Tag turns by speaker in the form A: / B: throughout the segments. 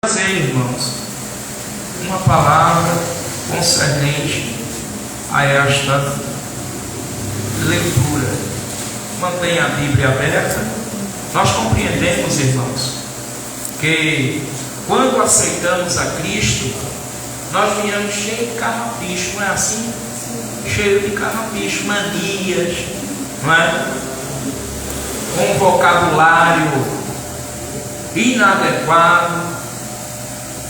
A: Trazer, irmãos, uma palavra concernente a esta leitura. Mantenha a Bíblia aberta. Nós compreendemos, irmãos, que quando aceitamos a Cristo, nós viemos cheio de carrapicho, não é assim? Cheio de carrapicho, manias, não é? Com um vocabulário inadequado,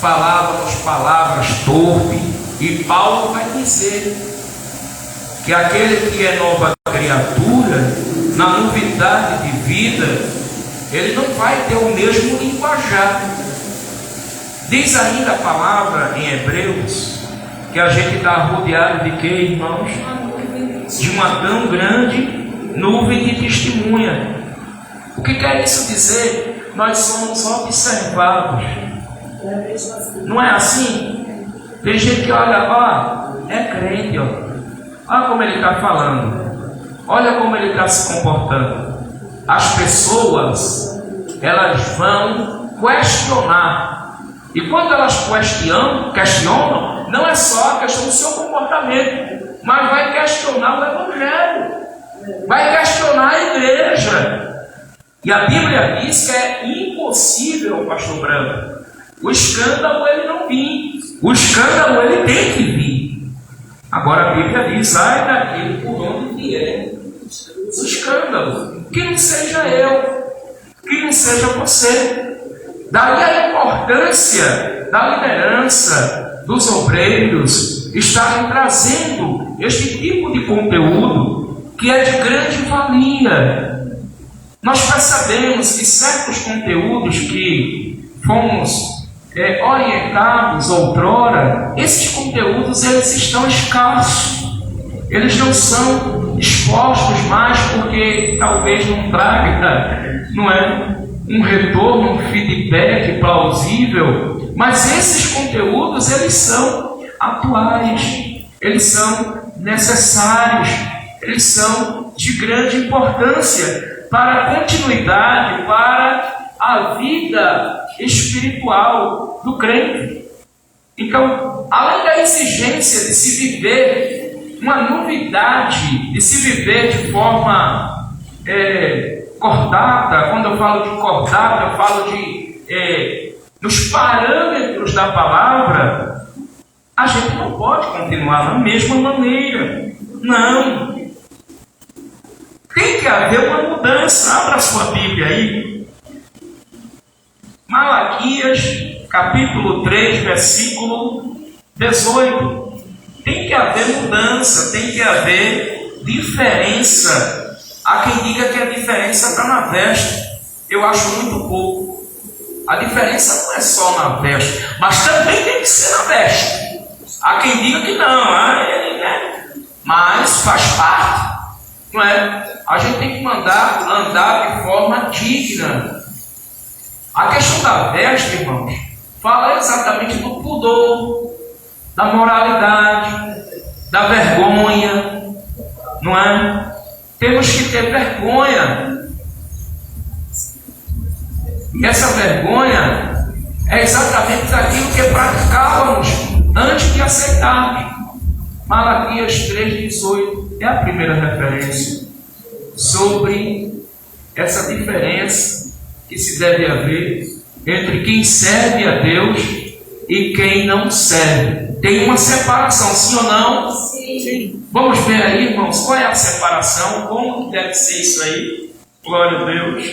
A: falávamos palavras torpes, e Paulo vai dizer que aquele que é nova criatura, na novidade de vida, ele não vai ter o mesmo linguajar. Diz ainda a palavra em Hebreus que a gente está rodeado de quê, irmãos? De uma tão grande nuvem de testemunha. O que quer isso dizer? Nós somos observados. Não é assim? Tem gente que olha, ó, é crente, ó. Olha como ele está falando. Olha como ele está se comportando. As pessoas, elas vão questionar. E quando elas questionam, não é só a questão do seu comportamento, mas vai questionar o Evangelho, vai questionar a igreja. E a Bíblia diz que é impossível, pastor Branco, o escândalo ele não vir. O escândalo ele tem que vir. Agora a Bíblia diz, ai daquele por onde vier o escândalo. Que não seja eu, que não seja você. Daí a importância da liderança, dos obreiros, estarem trazendo este tipo de conteúdo que é de grande valia. Nós percebemos que certos conteúdos que fomos orientados outrora, esses conteúdos eles estão escassos, eles não são expostos mais porque talvez não traga, não é, um retorno, um feedback plausível, mas esses conteúdos eles são atuais, eles são necessários, eles são de grande importância para a continuidade, para a vida espiritual do crente. Então, além da exigência de se viver uma novidade, de se viver de forma cordada, quando eu falo de cordada, eu falo de nos parâmetros da palavra, a gente não pode continuar da mesma maneira. Não. Tem que haver uma mudança. Abra sua Bíblia aí. Malaquias, capítulo 3, versículo 18. Tem que haver mudança, tem que haver diferença. Há quem diga que a diferença está na veste. Eu acho muito pouco. A diferença não é só na veste, mas também tem que ser na veste. Há quem diga que não, mas faz parte. Não é? A gente tem que andar de forma digna. A questão da veste, irmãos, fala exatamente do pudor, da moralidade, da vergonha, não é? Temos que ter vergonha. E essa vergonha é exatamente daquilo que praticávamos antes de aceitarmos. Malaquias 3,18 é a primeira referência sobre essa diferença que se deve haver entre quem serve a Deus e quem não serve. Tem uma separação, sim ou não? Sim. Vamos ver aí, irmãos, qual é a separação, como deve ser isso aí. Glória a Deus.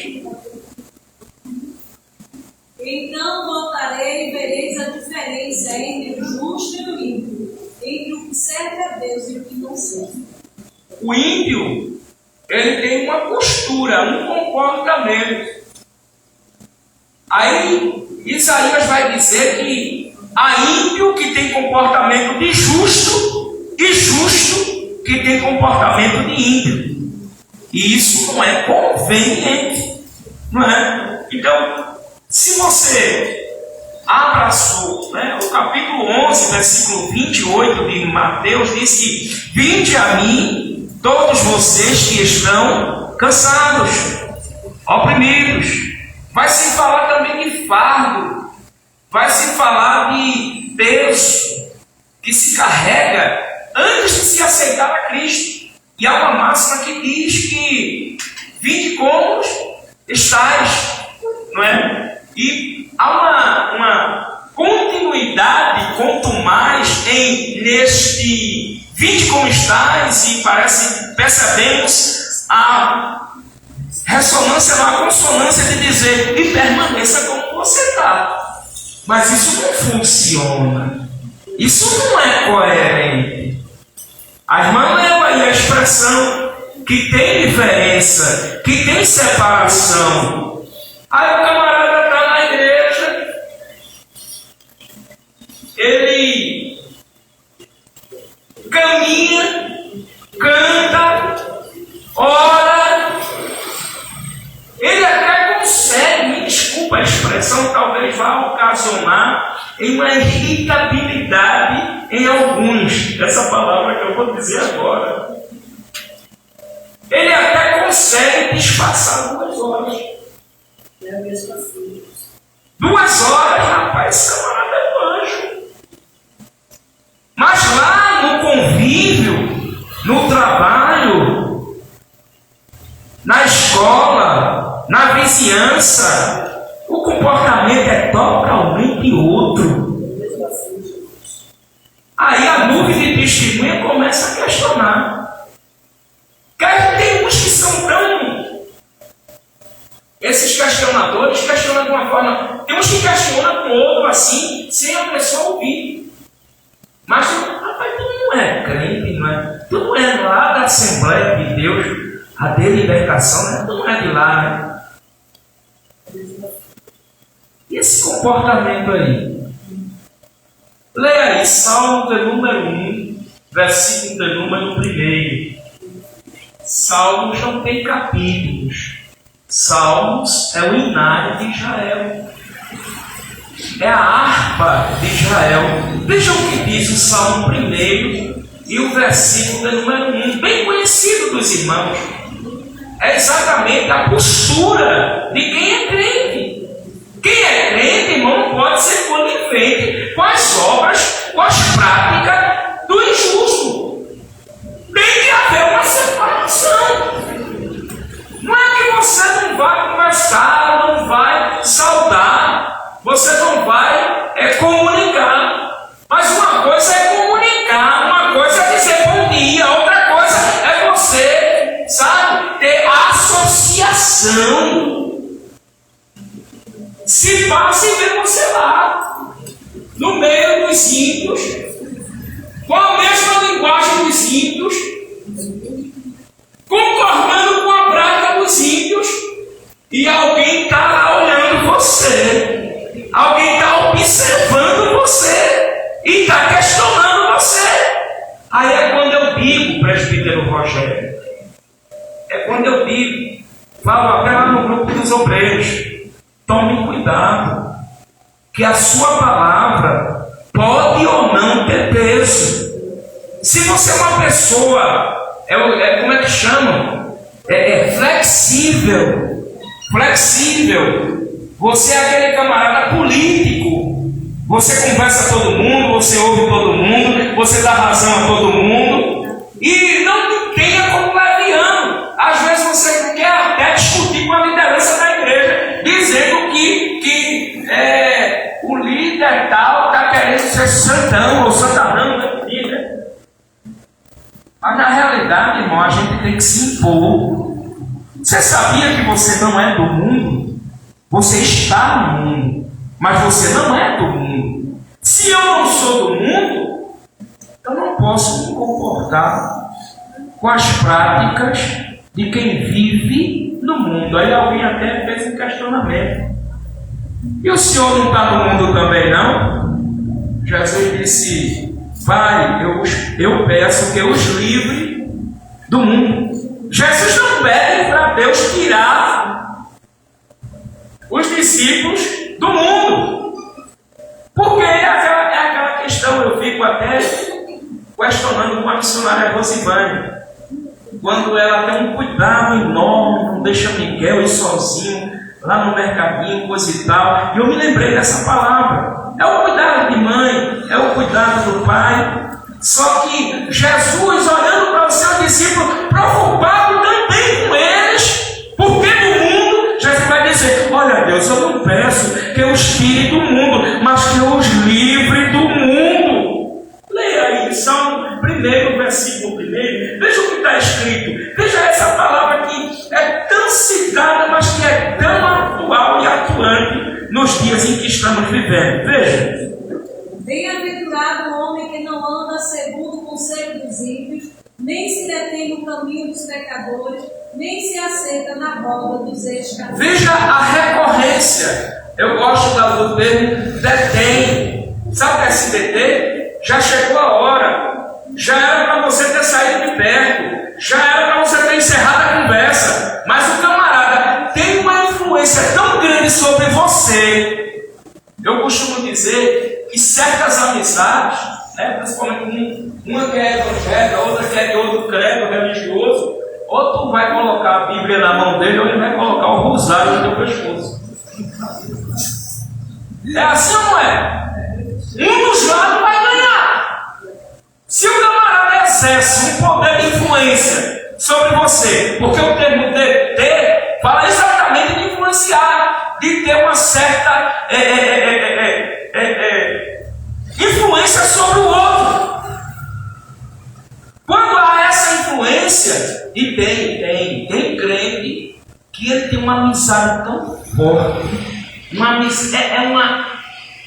B: Então notarei e vereis a diferença entre o justo e o ímpio, entre o que serve a Deus e o que não serve.
A: O ímpio, ele tem uma postura, um comportamento. Aí Isaías vai dizer que há ímpio que tem comportamento de justo e justo que tem comportamento de ímpio. E isso não é conveniente, não é? Então, se você abraçou, né, o capítulo 11, versículo 28 de Mateus diz que: vinde a mim todos vocês que estão cansados, oprimidos. Vai se falar também de fardo. vai se falar de peso que se carrega antes de se aceitar a Cristo. E há uma máxima que diz que vinde como estáis, não é? E há uma continuidade, quanto mais neste vinde como estáis, e percebemos a ressonância, a consonância de dizer e permaneça como você está. Mas isso não funciona. Isso não é coerente. A irmã leu aí a expressão que tem diferença, que tem separação. Aí o camarada está na igreja, ele caminha, canta, ora, ele até consegue, me desculpa a expressão, talvez vá ocasionar em uma irritabilidade em alguns, essa palavra que eu vou dizer agora. Ele até consegue disfarçar 2 horas.
B: É a mesma coisa.
A: 2 horas, rapaz, esse camarada é um anjo. Mas lá no convívio, no trabalho, na escola, na vizinhança, o comportamento é totalmente outro. Aí a nuvem de testemunha começa a questionar. Tem uns que são tão... Esses questionadores questionam de uma forma... Tem uns que questionam com outro assim, sem a pessoa ouvir. Mas, rapaz, tu não é crente, não é? Tu não é lá da Assembleia de Deus, a Delibertação, né? Tu não é de lá, né? E esse comportamento aí? Leia aí, Salmo de número 1, versículo de número 1. Salmos não tem capítulos. Salmos é o inário de Israel. É a harpa de Israel. Vejam o que diz o Salmo 1 e o versículo de número 1, bem conhecido dos irmãos. É exatamente a postura de quem é crente. Quem é crente, irmão, não pode ser conivente com as obras, com as práticas do injusto. Tem que haver uma separação. Não é que você não vai conversar, não vai saudar, você não vai comunicar. Mas uma coisa é comunicar, uma coisa é dizer bom dia, outra coisa é você, sabe, ter associação. Se passa e vê você lá, no meio dos ímpios, com a mesma linguagem dos ímpios, concordando com a prática dos ímpios, e alguém está lá olhando você, alguém está observando você, e está questionando você. Aí é quando eu digo, presbítero Rogério, é quando eu digo, falo até lá no grupo dos obreiros, tome cuidado, que a sua palavra pode ou não ter peso. Se você é uma pessoa, como é que chamam? Flexível. Você é aquele camarada político. Você conversa com todo mundo, você ouve todo mundo, você dá razão a todo mundo. E não tenha como leviano. Às vezes você quer até discutir com a liderança da igreja, dizendo que o líder tal está querendo ser santão ou santarão da vida. Mas na realidade, irmão, a gente tem que se impor. Você sabia que você não é do mundo? Você está no mundo, mas você não é do mundo. Se eu não sou do mundo, eu não posso me comportar com as práticas de quem vive no mundo. Aí alguém até fez um questionamento. E o senhor não está no mundo também, não? Jesus disse: Pai, eu peço que os livre do mundo. Jesus não pede para Deus tirar os discípulos do mundo. Porque é aquela questão, eu fico até questionando com a missionária Rosivânia, quando ela tem um cuidado enorme, não deixa Miguel ir sozinho lá no mercadinho, coisa e tal. E eu me lembrei dessa palavra. citada, mas que é tão atual e atuante nos dias em que estamos vivendo. Veja.
B: Bem-aventurado o homem que não anda segundo o conselho dos ímpios, nem se detém no caminho dos pecadores, nem se assenta na roda dos escarnecedores.
A: Veja a recorrência. Eu gosto do termo detém. Sabe o que é se deter? Já chegou a hora. Já era para você ter saído de perto. Já era para você ter encerrado a conversa. Mas o camarada tem uma influência tão grande sobre você. Eu costumo dizer que certas amizades, principalmente uma que é evangélica, outra que é de outro credo religioso, ou tu vai colocar a Bíblia na mão dele, ou ele vai colocar o rosário no teu pescoço. É assim ou não é? Um dos lados vai ganhar. Se o camarada exerce um poder de influência sobre você, porque o termo deter fala exatamente de influenciar, de ter uma certa influência sobre o outro. Quando há essa influência, e tem crente que ele tem uma amizade tão forte,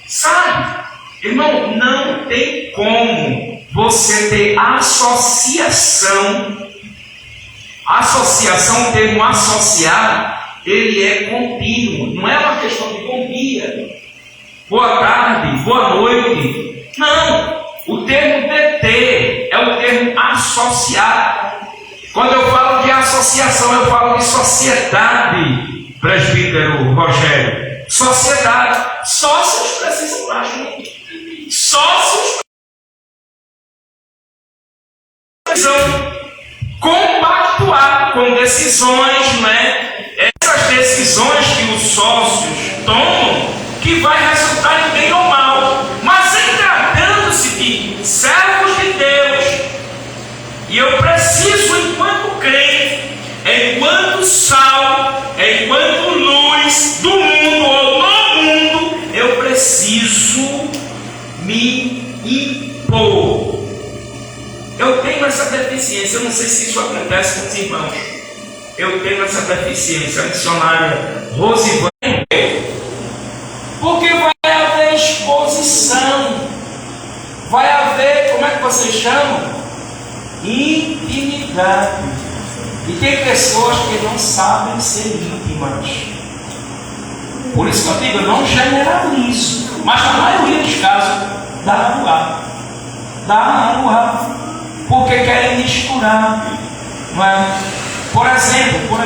A: sabe, irmão, não tem como você ter associação, o termo associar, ele é contínuo, não é uma questão de bom dia, boa tarde, boa noite, não, o termo deter é o termo associar. Quando eu falo de associação, eu falo de sociedade, presbítero Rogério. Sociedade. Sócios precisam estar juntos. Sócios precisam compactuar com decisões, essas decisões que os sócios tomam, que vai resultar em bem ou mal. Mas em tratando-se de servos de Deus, e eu preciso, enquanto crente, enquanto sal, enquanto luz do mundo ou no mundo, eu preciso me impor. Eu tenho essa deficiência, eu não sei se isso acontece com os irmãos. Eu tenho essa deficiência, a missionária Rosivane, porque vai haver exposição, vai haver, como é que vocês chamam? Intimidade. E tem pessoas que não sabem ser íntimas. Por isso que eu digo, eu não generalizo, mas na maioria dos casos dá no ar, porque querem misturar, não é? Por exemplo,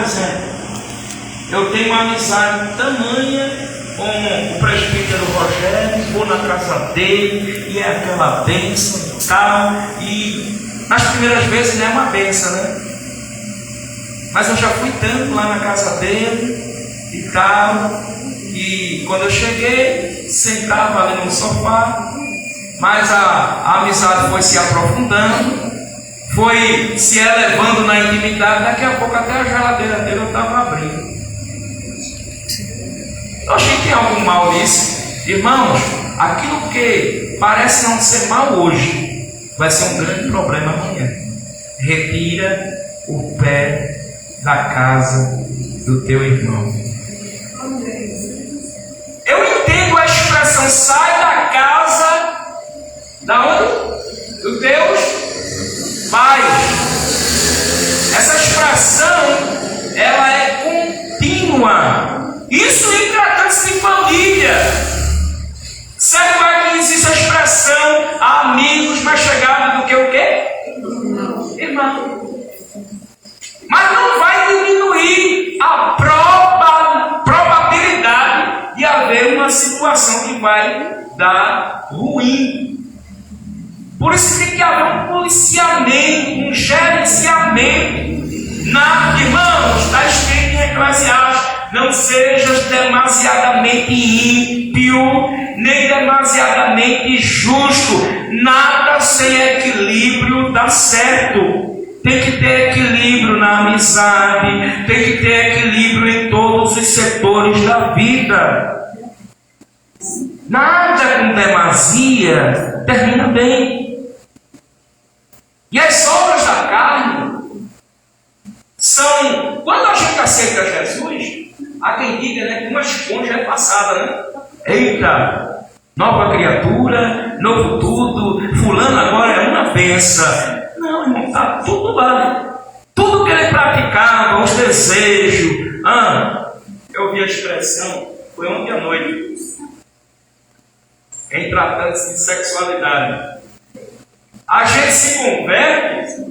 A: eu tenho uma amizade tamanha com o presbítero Rogério, vou na casa dele e é aquela bênção e tal, e nas primeiras vezes não é uma bênção, né? Mas eu já fui tanto lá na casa dele e tal, e quando eu cheguei, sentava ali no sofá, mas a amizade foi se aprofundando, foi se elevando na intimidade, daqui a pouco até a geladeira dele eu estava abrindo. Eu achei que tem algum mal nisso. Irmãos, aquilo que parece não ser mal hoje, vai ser um grande problema amanhã. Retira o pé da casa do teu irmão. Eu entendo a expressão sai da casa da onde? Dos teus pais. Essa expressão ela é contínua. Isso em tratando-se de família. Certo é que existe a expressão amigos mais chegados do que o quê? Irmão. Mas não vai diminuir a probabilidade de haver uma situação que vai dar ruim. Por isso tem que haver um policiamento, um gerenciamento. Irmãos, está escrito em Eclesiastes: não sejas demasiadamente ímpio, nem demasiadamente justo. Nada sem equilíbrio dá certo. Tem que ter equilíbrio na amizade, tem que ter equilíbrio em todos os setores da vida. Nada com demasia termina bem. E as obras da carne são, quando a gente aceita Jesus, Há quem diga, né, que uma esponja é passada, né? Eita, nova criatura, novo tudo, fulano agora é uma benção. Não, irmão, está tudo lá. Tudo que ele praticava, os desejos. Eu ouvi a expressão, foi ontem à noite, em tratando-se de sexualidade. A gente se converte,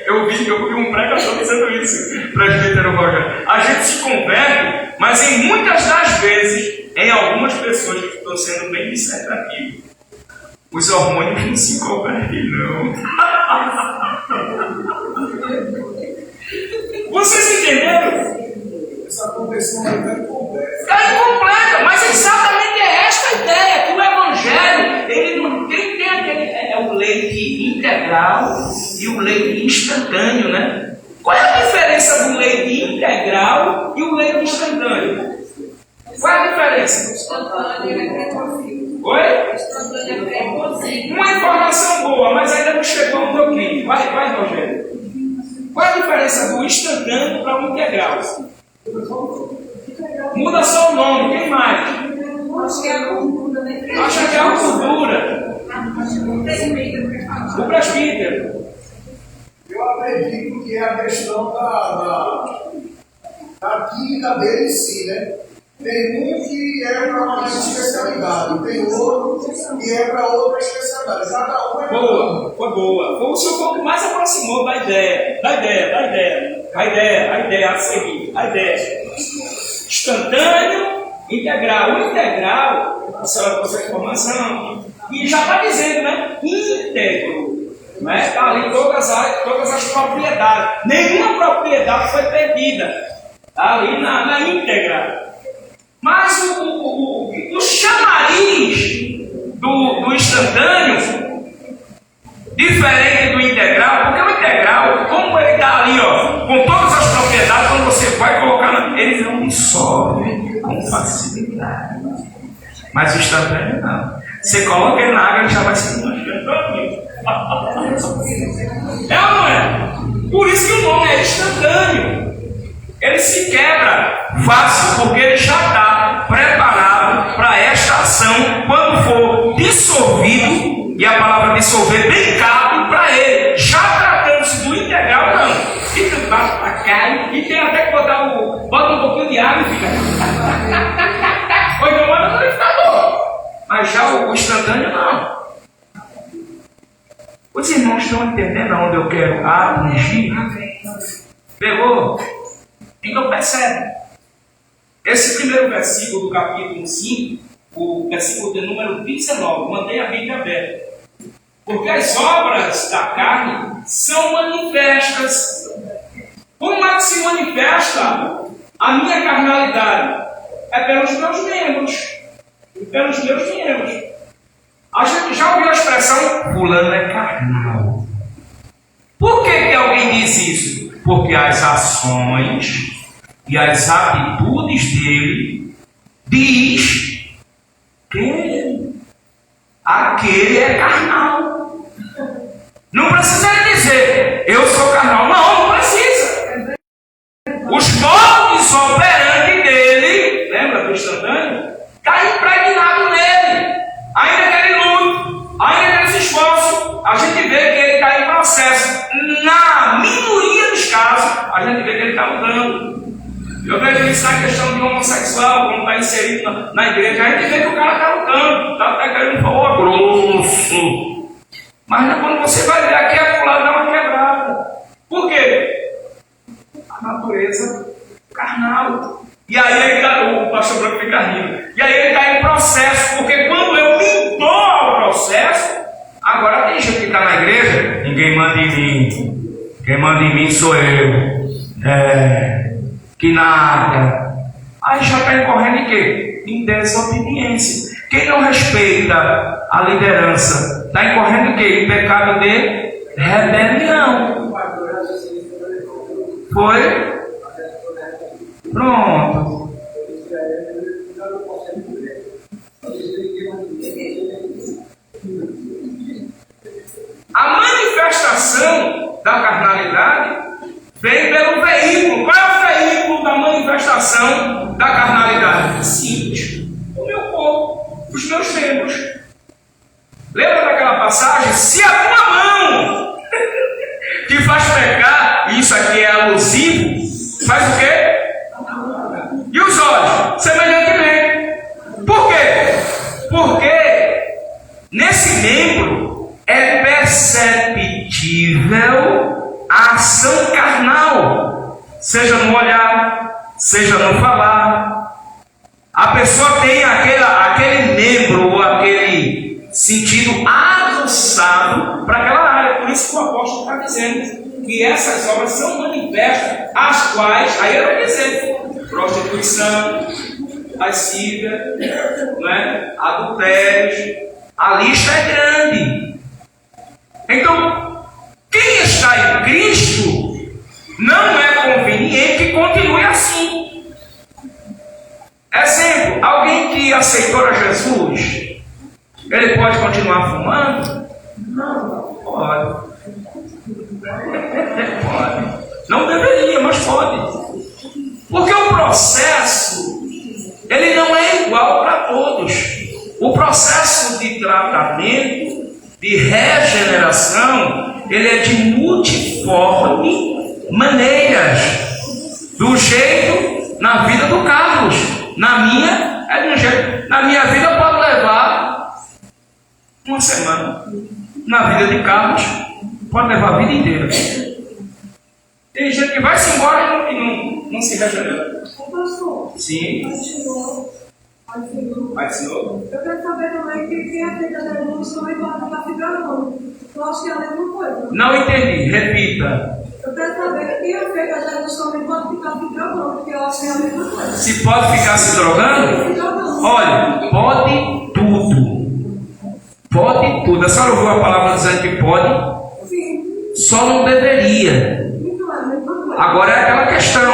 A: eu vi um pregador dizendo isso, presbítero Roger. A gente se converte, mas em muitas das vezes, em algumas pessoas que estão sendo bem dissertativas, os hormônios não se convertem, não. Vocês entenderam?
C: Essa conversão está incompleta.
A: Está incompleta, mas exatamente é esta a ideia, que o Evangelho, ele não tem o leite integral e o leite instantâneo, né? Qual é a diferença do leite integral e o leite instantâneo? Qual é a diferença? Oi? Uma informação boa, mas ainda não chegou no meu cliente. Vai, Rogério. Qual é a diferença do instantâneo para o integral? Muda só o nome, quem mais?
B: Acho que é a gordura, né?
A: Acha que é a gordura. O presbítero.
C: Eu acredito que é a questão da química dele em si, né? Tem um que é para uma especialidade, tem outro que é para outra especialidade. Cada um é
A: boa. Foi o senhor que mais aproximou da ideia. A seguir. A ideia. Instantâneo, integral. O integral, a senhora trouxe a informação, e já está dizendo, né? Íntegro. Né? Está ali todas as propriedades. Nenhuma propriedade foi perdida. Está ali na íntegra. Mas o chamariz do instantâneo, diferente do integral, porque o integral, como ele está ali, ó, com todas as propriedades, quando você vai colocar, ele não dissolve com facilidade. Mas o instantâneo não. Você coloca ele na água, ele já vai se manchando. É ou não é? Por isso que o nome é instantâneo. Ele se quebra fácil, porque ele já está preparado para esta ação quando for dissolvido, e a palavra dissolver bem cabe para ele. Já tratando-se do integral, não. Fica embaixo para cá, e tem até que bota um pouquinho de água e fica. Ou então manda no liquidificador. Mas já o instantâneo, não. Os irmãos estão entendendo aonde eu quero atingir? Pegou? Então percebe, esse primeiro versículo do capítulo 5, o versículo de número 19, mantenha a Bíblia aberta. Porque as obras da carne são manifestas. Como é que se manifesta a minha carnalidade? É pelos meus membros. Pelos meus membros. A gente já ouviu a expressão, fulano é carnal. Por que alguém diz isso? Porque as ações e as atitudes dele diz que aquele é carnal. Não precisa ele dizer, eu sou carnal. Não precisa. Os modos operantes dele, lembra do instantâneo? Está impregnado nele. Ainda que ele lute, ainda que ele se esforce, a gente vê que ele está em processo. Na minoria dos casos, a gente vê que ele está mudando. Eu vejo isso na questão de homossexual, quando está inserido na igreja, a gente vê que o cara está lutando, está até querendo falar grosso. Mas quando você vai ver aqui, a fulana dá uma quebrada. Por quê? A natureza carnal. E aí o pastor Branco fica rindo. E aí ele está em processo, porque quando eu me dou ao processo, agora tem gente que está na igreja, ninguém manda em mim. Quem manda em mim sou eu. Que nada. Aí já está incorrendo em quê? Em desobediência. Quem não respeita a liderança está incorrendo em quê? Em pecado de rebelião. Foi? Pronto. A manifestação da carnalidade vem pelo veículo. Qual é o veículo da manifestação Lembra daquela passagem? Se a tua mão te faz pecar, isso aqui é alusivo, faz o quê? E os olhos? Semelhantemente. Por quê? Porque nesse membro é perceptível a ação carnal, seja no olhar, seja no falar. A pessoa tem aquele membro ou aquele sentido aguçado para aquela área. Por isso que o apóstolo está dizendo que essas obras são manifestas, as quais, aí eu vou dizer, prostituição, lascívia, adultérios, a lista é grande. Então, quem está em Cristo, não é conveniente que continue assim. Exemplo, alguém que aceitou a Jesus, ele pode continuar fumando? Não, pode. Pode. Não deveria, mas pode. Porque o processo, ele não é igual para todos. O processo de tratamento, de regeneração, ele é de multiforme maneiras. Do jeito, na vida do Carlos. Na minha, é de um jeito. Na minha vida pode levar uma semana. Na vida de Carlos, pode levar a vida inteira. Tem gente que vai-se embora e não se regenera. Sim. Mas senhor?
B: Eu quero saber também que quem aceita Jesus também pode estar ficando. Eu acho que é a mesma coisa.
A: Não entendi, repita.
B: Eu quero saber que quem aceita Jesus também pode ficar ficando, porque eu acho que é a mesma coisa.
A: Se pode ficar se drogando? Olha, pode tudo. Pode tudo. A senhora ouviu a palavra dizendo que pode?
B: Sim.
A: Só não deveria. Agora é aquela questão.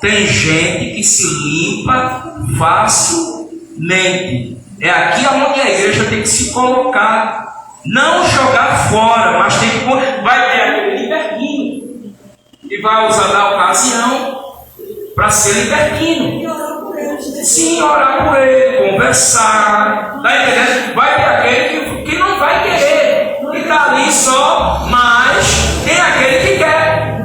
A: Tem gente que se limpa facilmente. É aqui onde a igreja tem que se colocar. Não jogar fora, mas tem que... Vai ter aquele libertino que vai usar da ocasião para ser libertino. Sim, orar por ele, conversar. Tá entendendo? Vai ter aquele que não vai querer. Que está ali só, mas tem aquele que quer.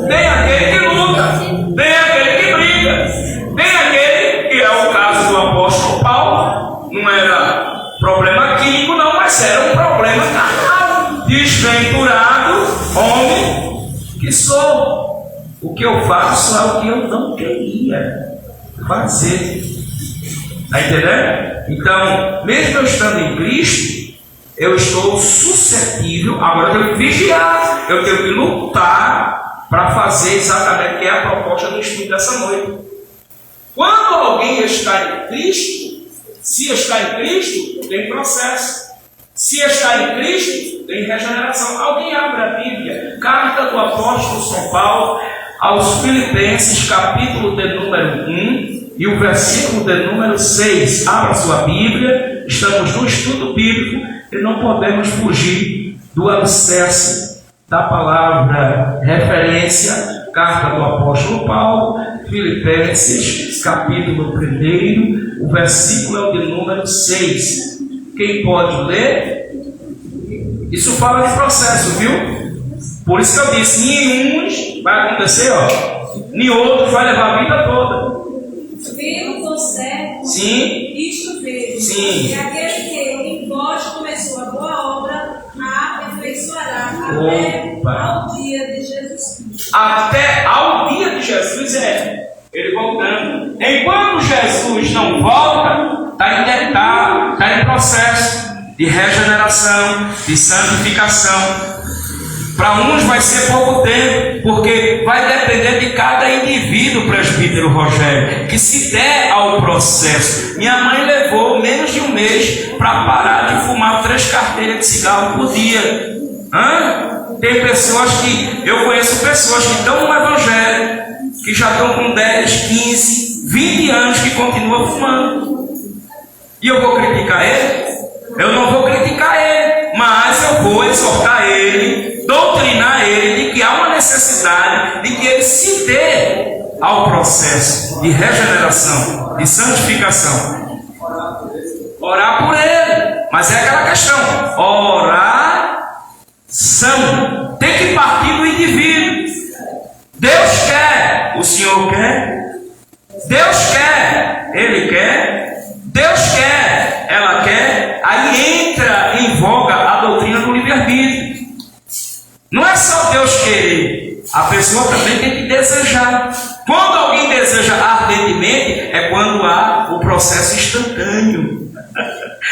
A: Tem aquele que luta. Tem aquele que briga. Tem aquele que é o caso do apóstolo Paulo. Não era problema químico, não, mas era um problema carnal. Desventurado, homem que sou. O que eu faço é o que eu não queria fazer. Está entendendo? Então, mesmo eu estando em Cristo, eu estou suscetível. Agora eu tenho que vigiar, eu tenho que lutar para fazer exatamente o que é a proposta do estudo dessa noite. Quando alguém está em Cristo, se está em Cristo, tem processo. Se está em Cristo, tem regeneração. Alguém abre a Bíblia, carta do apóstolo São Paulo aos Filipenses, capítulo de número 1 e o versículo de número 6. Abra sua Bíblia, estamos no estudo bíblico e não podemos fugir do alicerce da palavra referência, carta do apóstolo Paulo, Filipenses, capítulo 1, o versículo é o de número 6. Quem pode ler? Isso fala de processo, viu? Por isso que eu disse, nenhum vai acontecer, nem outro vai levar a vida toda.
B: Vendo você,
A: sim,
B: isto vejo,
A: sim,
B: que aquele que em vós começou a boa obra, a aperfeiçoará até ao dia de Jesus Cristo.
A: Até ao dia de Jesus ele voltando. Enquanto Jesus não volta, está em processo de regeneração, de santificação. Para uns vai ser pouco tempo, porque vai depender de cada indivíduo, presbítero Rogério, que se der ao processo. Minha mãe levou menos de um mês para parar de fumar 3 carteiras de cigarro por dia. Tem pessoas que, eu conheço pessoas que estão no evangelho, que já estão com 10, 15, 20 anos que continuam fumando. E eu vou criticar ele? Eu não vou criticar ele, mas eu vou exortar ele, doutrinar ele de que há uma necessidade de que ele se dê ao processo de regeneração, de santificação. Orar por ele. Mas é aquela questão, oração tem que partir do indivíduo. Deus quer, o Senhor quer. Deus quer, ele quer. Deus quer, ela quer. Aí entra em voga a doutrina do livre-arbítrio. Não é só Deus querer, a pessoa também tem que desejar. Quando alguém deseja ardentemente, é quando há o processo instantâneo.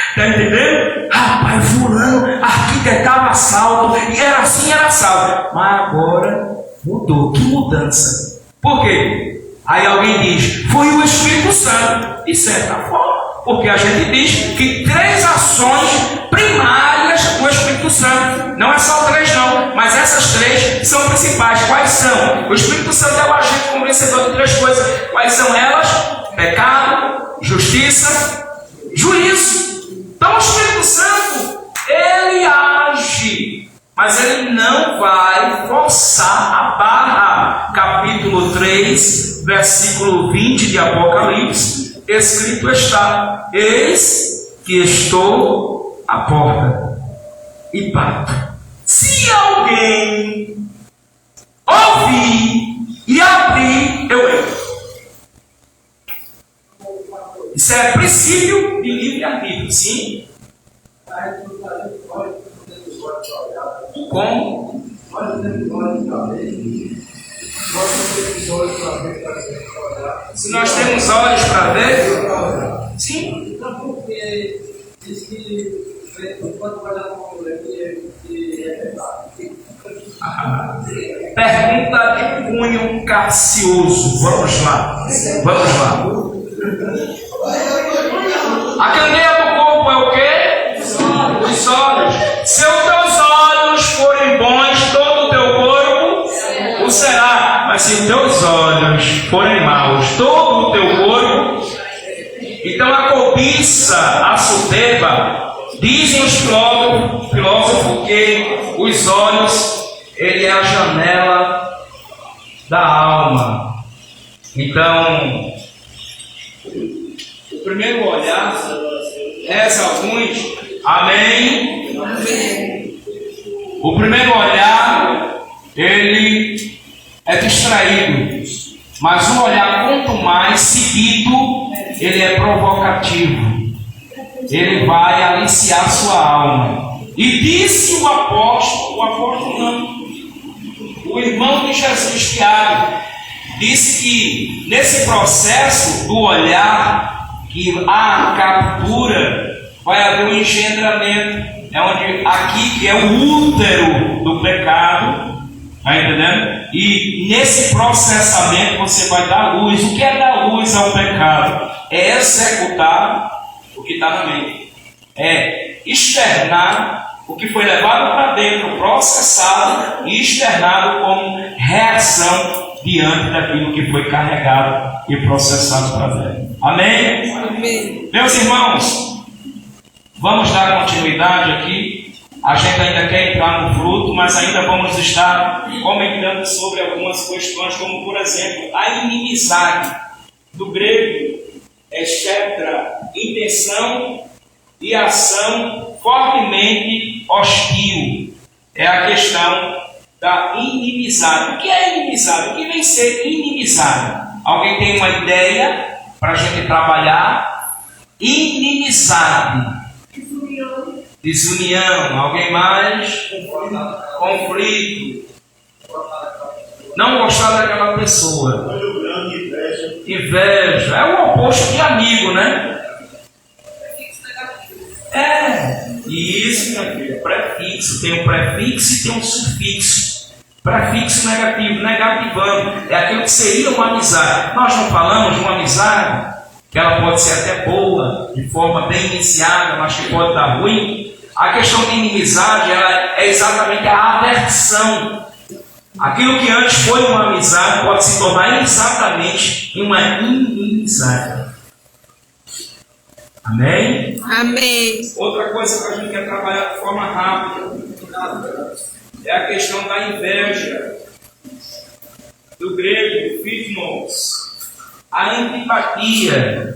A: Está entendendo? Rapaz, fulano arquitetava assalto, e era assim, era assalto. Mas agora mudou. Que mudança? Por quê? Aí alguém diz, foi o Espírito Santo. De certa forma. Porque a gente diz que 3 ações primárias do Espírito Santo. Não é só 3 não, mas essas 3 são principais. Quais são? O Espírito Santo é o agente convencedor de 3 coisas. Quais são elas? Pecado, justiça, juízo. Então o Espírito Santo, ele age, mas ele não vai forçar a barra. Capítulo 3, versículo 20 de Apocalipse. Escrito está: eis que estou à porta e bato. Se alguém ouvir e abrir, eu entro. Isso é princípio de livre-arbítrio, sim? Como? Se nós temos olhos para ver, sim.
D: Então, porque diz que pode trabalhar com uma mulher que é verdade.
A: Pergunta de cunho capcioso. Vamos lá. Vamos lá. A candeia do corpo é o quê? Os olhos. Se os teus olhos forem bons, todo o teu corpo o será. Mas se os teus olhos forem maus, todo o teu corpo. Então a cobiça, a soberba, dizem os filósofos que os olhos, ele é a janela da alma. Então, o primeiro olhar, reza alguns, amém? Amém. O primeiro olhar, ele é distraído, mas o olhar, quanto mais seguido, ele é provocativo. Ele vai aliciar sua alma. E disse o apóstolo não, o irmão de Jesus, Tiago, disse que nesse processo do olhar, que há a captura, vai haver um engendramento. É onde aqui que é o útero do pecado, está entendendo? E nesse processamento você vai dar luz. O que é dar luz ao pecado? É executar o que está na mente, é externar o que foi levado para dentro, processado e externado como reação diante daquilo que foi carregado e processado para dentro. Amém? Amém. Meus irmãos, vamos dar continuidade aqui. A gente ainda quer entrar no fruto, mas ainda vamos estar comentando sobre algumas questões, como por exemplo, a inimizade. Do grego é shetra, intenção e ação fortemente hostil. É a questão da inimizade. O que é inimizade? O que vem ser inimizade? Alguém tem uma ideia para a gente trabalhar? Inimizade. Desunião. Alguém mais? Conflito. Não gostar daquela pessoa. Inveja. É o oposto de amigo, né? Isso, meu filho. Prefixo. Tem um prefixo e tem um sufixo. Prefixo negativo, negativando. É aquilo que seria uma amizade. Nós não falamos de uma amizade que ela pode ser até boa, de forma bem iniciada, mas que pode dar ruim. A questão de inimizade, ela é exatamente a aversão. Aquilo que antes foi uma amizade pode se tornar exatamente uma inimizade. Amém? Amém. Outra coisa que a gente quer trabalhar de forma rápida é a questão da inveja. Do grego, phidmos. A antipatia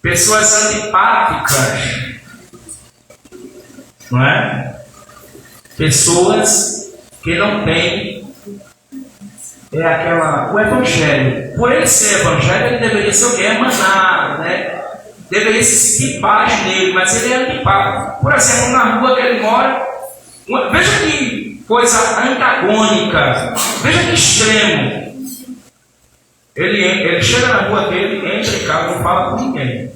A: pessoas antipáticas, não é? Pessoas que não têm o evangelho. Por ele ser evangelho, ele deveria ser o quê? Emanado, né? Deveria se sentir paz nele, mas ele é antipático. Por exemplo, na rua que ele mora, veja que coisa antagônica, veja que extremo. Ele chega na rua dele, entra em casa, não fala com ninguém.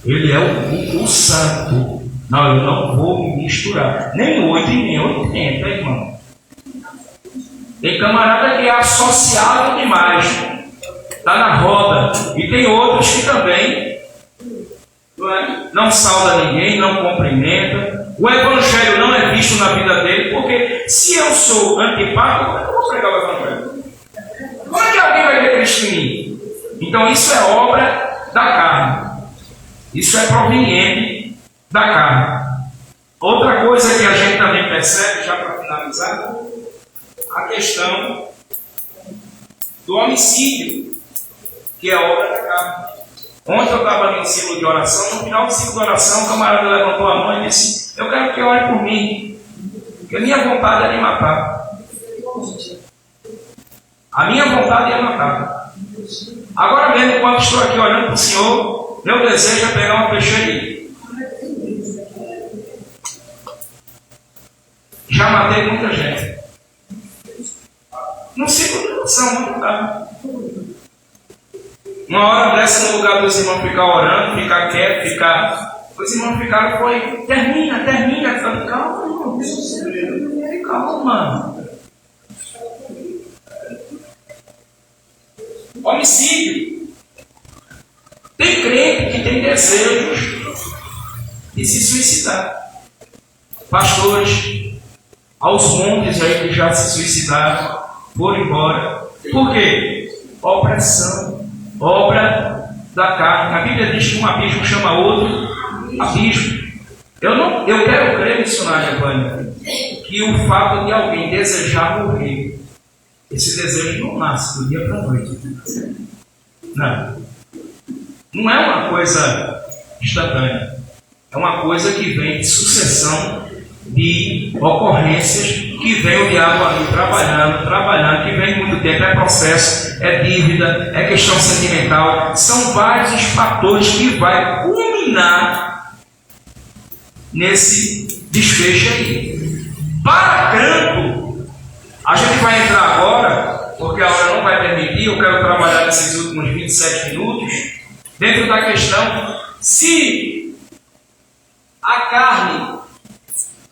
A: Ele é o santo. Não, eu não vou me misturar. Nem 8 e nem 80, irmão. Tem camarada que é associável demais. Está na roda. E tem outros que também não sauda ninguém, não cumprimenta. O evangelho não é visto na vida dele, porque se eu sou antipático, como é que eu vou pregar o evangelho? Como é que alguém vai ver Cristo em mim? Então isso é obra da carne. Isso é proveniente da carne. Outra coisa que a gente também percebe, já para finalizar, a questão do homicídio, que é obra da carne. Ontem eu estava no ciclo de oração, no final do ciclo de oração, o camarada levantou a mão e disse: eu quero que ore por mim, porque a minha vontade é de matar. A minha vontade é matar. Agora mesmo, enquanto estou aqui olhando para o Senhor, meu desejo é pegar uma peixeira. Já matei muita gente. No ciclo de oração, muito tarde. Uma hora dessa, no lugar dos irmãos ficar orando, ficar quieto, os irmãos ficaram, termina. Calma, irmão. Calma. Homicídio. Tem crente que tem desejos de se suicidar. Pastores, aos montes aí que já se suicidaram, foram embora. Por quê? Opressão, obra da carne. A Bíblia diz que um abismo chama outro abismo. Eu quero crer, missionário Evânia, que o fato de alguém desejar morrer, esse desejo não nasce do dia para a noite. Não é uma coisa instantânea. É uma coisa que vem de sucessão de ocorrências que vem o diabo ali trabalhando, que vem muito tempo, é processo, é dívida, é questão sentimental, são vários os fatores que vai culminar nesse desfecho aí. Para canto, a gente vai entrar agora, porque a hora não vai permitir, eu quero trabalhar nesses últimos 27 minutos, dentro da questão, se a carne,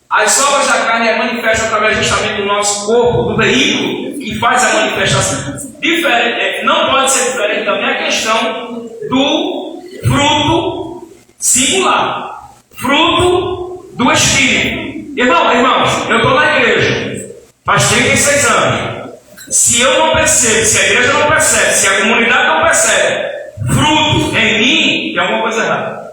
A: as obras da carne é manifesta através justamente do nosso corpo, do veículo que faz a manifestação. Diferente, não pode ser diferente também a questão do fruto singular, fruto do Espírito. Irmãos, eu estou na igreja faz 36 anos. Se eu não percebo, se a igreja não percebe, se a comunidade não percebe fruto em mim, tem alguma coisa errada.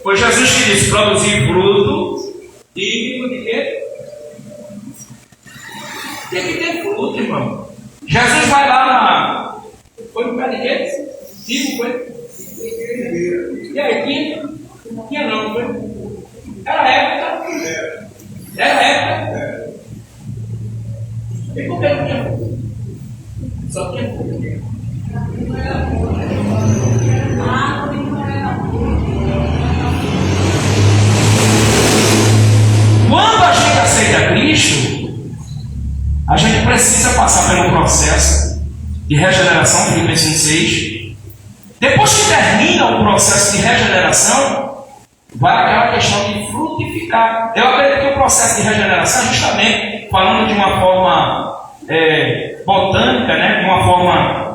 A: Foi Jesus que disse: produzir fruto digno de quê? Tem que ter fruto, irmão. Jesus vai lá foi no pé de quê? Digo, foi? E aí, tinha não, foi? Era época. E por que não tinha fruto? Só tinha fruto. Quando a gente aceita Cristo, a gente precisa passar pelo processo de regeneração, Filipenses 1,6. Depois que termina o processo de regeneração, vai aquela questão de frutificar. Eu acredito que o processo de regeneração, justamente falando de uma forma botânica, né, de uma forma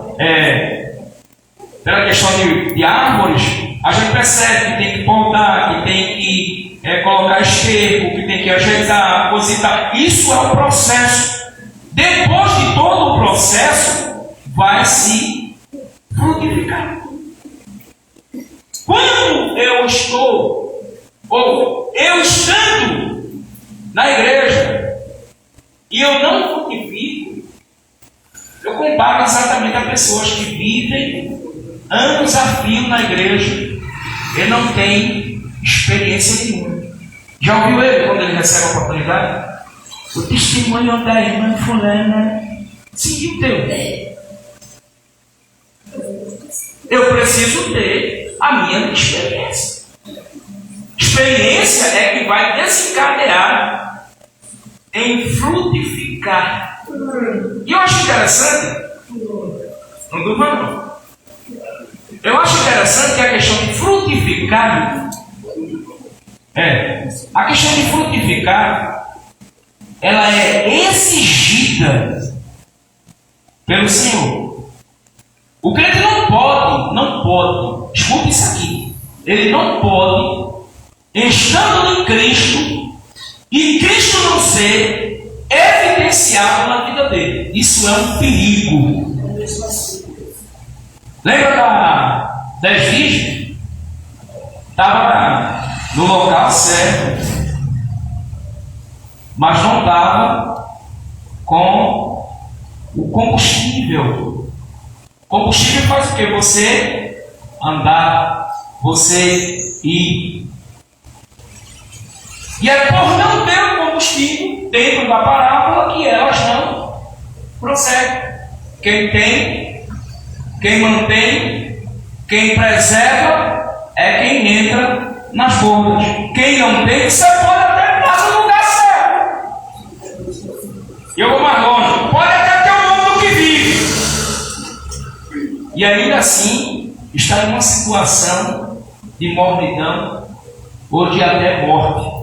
A: pela questão de árvores, a gente percebe que tem que podar, que tem que colocar esterco, que tem que ajeitar, coisa e tal. Isso é o processo. Depois de todo o processo, vai se frutificar. Quando eu estou, ou eu estando na igreja, e eu não frutifico, eu comparo exatamente a pessoas que vivem anos a fio na igreja, ele não tem experiência nenhuma. Já ouviu ele quando ele recebe a oportunidade? O testemunho da irmã fulana. Sim, e o teu? Eu preciso ter a minha experiência. Experiência é que vai desencadear em frutificar. E eu acho interessante, não durma não. Eu acho interessante que a questão de frutificar, a questão de frutificar, ela é exigida pelo Senhor. O crente não pode, escuta isso aqui, ele não pode, estando em Cristo, e Cristo não ser evidenciado na vida dele. Isso é um perigo. Lembra das virgens? Estava no local certo, mas não estava com o combustível. Combustível faz o quê? Você andar, você ir. E é por não ter o combustível dentro da parábola que elas não prosseguem. Quem tem, quem mantém, quem preserva é quem entra nas bodas. Quem não tem, você pode até estar no lugar certo. Eu vou mais longe. Pode até ter o mundo que vive. E ainda assim está em uma situação de mornidão ou de até morte.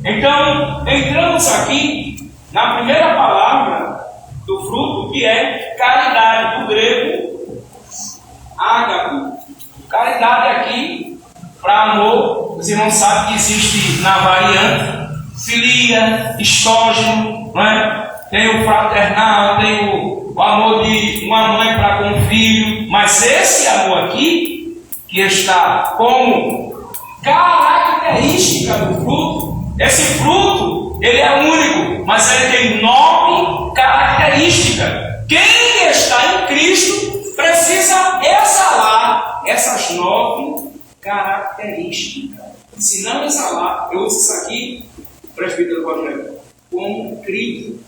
A: Então, entramos aqui na primeira palavra do fruto, que é caridade, do grego ágape. Caridade aqui, para amor, os irmãos sabem que existe na variante filia, estógeno, não é? Tem o fraternal, tem o amor de uma mãe para com um filho, mas esse amor aqui, que está como característica do fruto, esse fruto, ele é único, mas ele tem 9 características. Quem está em Cristo precisa exalar essas 9 características. Se não exalar, eu uso isso aqui, presbítero Rogério, como crime.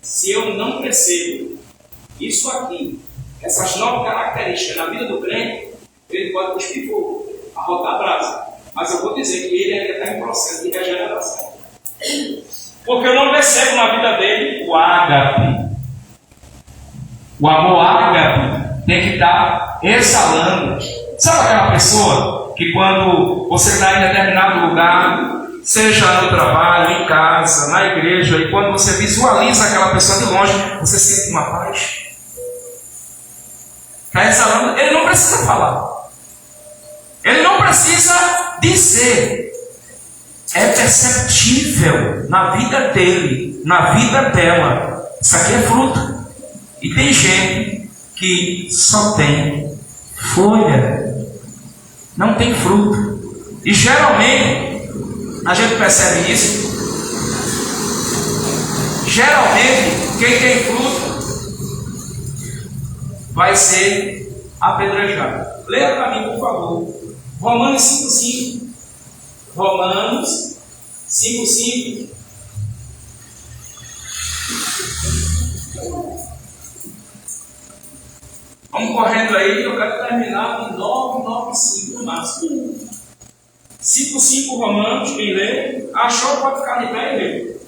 A: Se eu não percebo isso aqui, essas 9 características na vida do crente, ele pode cuspir fogo, arrotar brasa. Mas eu vou dizer que ele ainda está em processo de regeneração. Porque eu não percebo na vida dele o ágape. O amor ágape tem que estar exalando. Sabe aquela pessoa que quando você está em determinado lugar, seja no trabalho, em casa, na igreja, e quando você visualiza aquela pessoa de longe, você sente uma paz? Está exalando. Ele não precisa falar. Ele não precisa dizer. É perceptível na vida dele, na vida dela. Isso aqui é fruto. E tem gente que só tem folha, não tem fruto. E geralmente, a gente percebe isso. Geralmente, quem tem fruto vai ser apedrejado. Leia para mim, por favor. Romanos 5,5. Romanos 5,5. Vamos correndo aí, eu quero terminar em 9,9,5 no máximo. 5,5 Romanos, quem lê? Achou, pode ficar de pé e ler.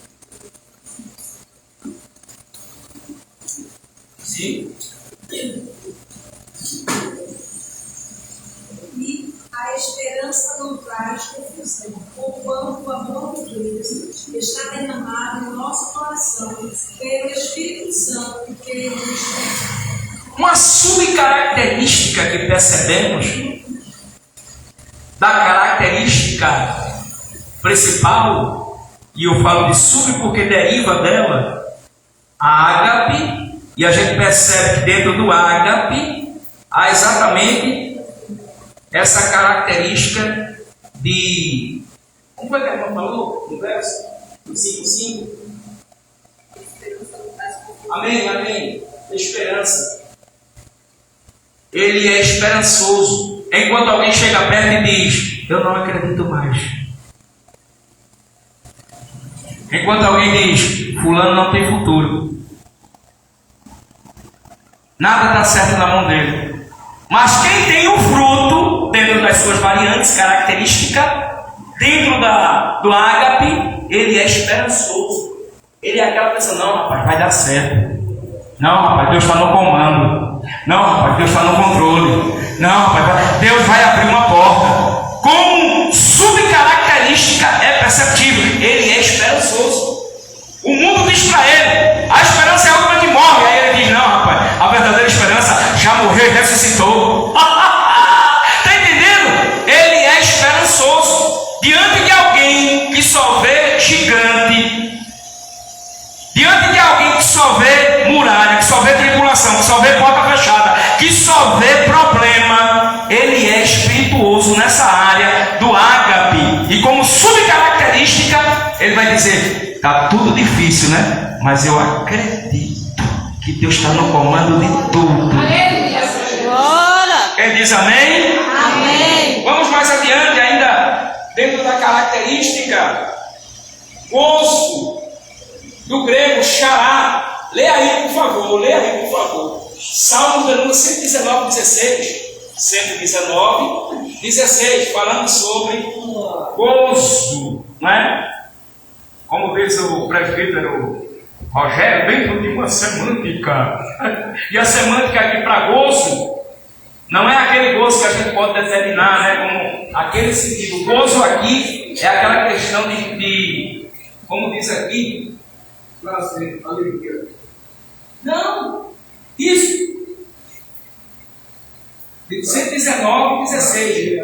A: Sim.
B: E a esperança não traz confusão, conquanto o amor de Deus está derramado em nosso coração pelo Espírito Santo que nos tem.
A: Uma subcaracterística que percebemos da característica principal, e eu falo de sub porque deriva dela, a ágape, e a gente percebe que dentro do ágape há exatamente essa característica de... Como é que a irmã falou no verso? No 5,5? Amém, amém. Esperança. ele é esperançoso. Enquanto alguém chega perto e diz: eu não acredito mais. Enquanto alguém diz: fulano não tem futuro, nada está certo na mão dele. Mas quem tem o fruto, dentro das suas variantes características, dentro do ágape, ele é esperançoso. Ele é aquela pessoa: não, rapaz, vai dar certo. Não, rapaz, Deus está no comando. Não, rapaz, Deus está no controle. Não, rapaz, Deus vai abrir uma porta. Como subcaracterística é perceptível, ele é esperançoso. O mundo diz para ele: a esperança é a última que morre. Aí ele diz: não, rapaz, a verdadeira esperança já morreu e ressuscitou. Está entendendo? Ele é esperançoso. Diante de alguém que só vê gigante, diante de alguém que só vê muralha, que só vê tribulação, que só vê porta fechada, que só vê problema, ele é espirituoso nessa área do ágape. E como subcaracterística, ele vai dizer: está tudo difícil, né? Mas eu acredito que Deus está no comando de tudo. Ele diz amém?
B: Amém.
A: Vamos mais adiante ainda, dentro da característica gozo, do grego xará. Leia aí, por favor, Salmo de número 119, 16. 119, 16, falando sobre gozo, não é? Como diz o presbítero Rogério, dentro de uma semântica. E a semântica aqui para gozo não é aquele gozo que a gente pode determinar, né? Como aquele sentido. O gozo aqui é aquela questão de como diz aqui, prazer, alegria. Não, isso. 119, 16.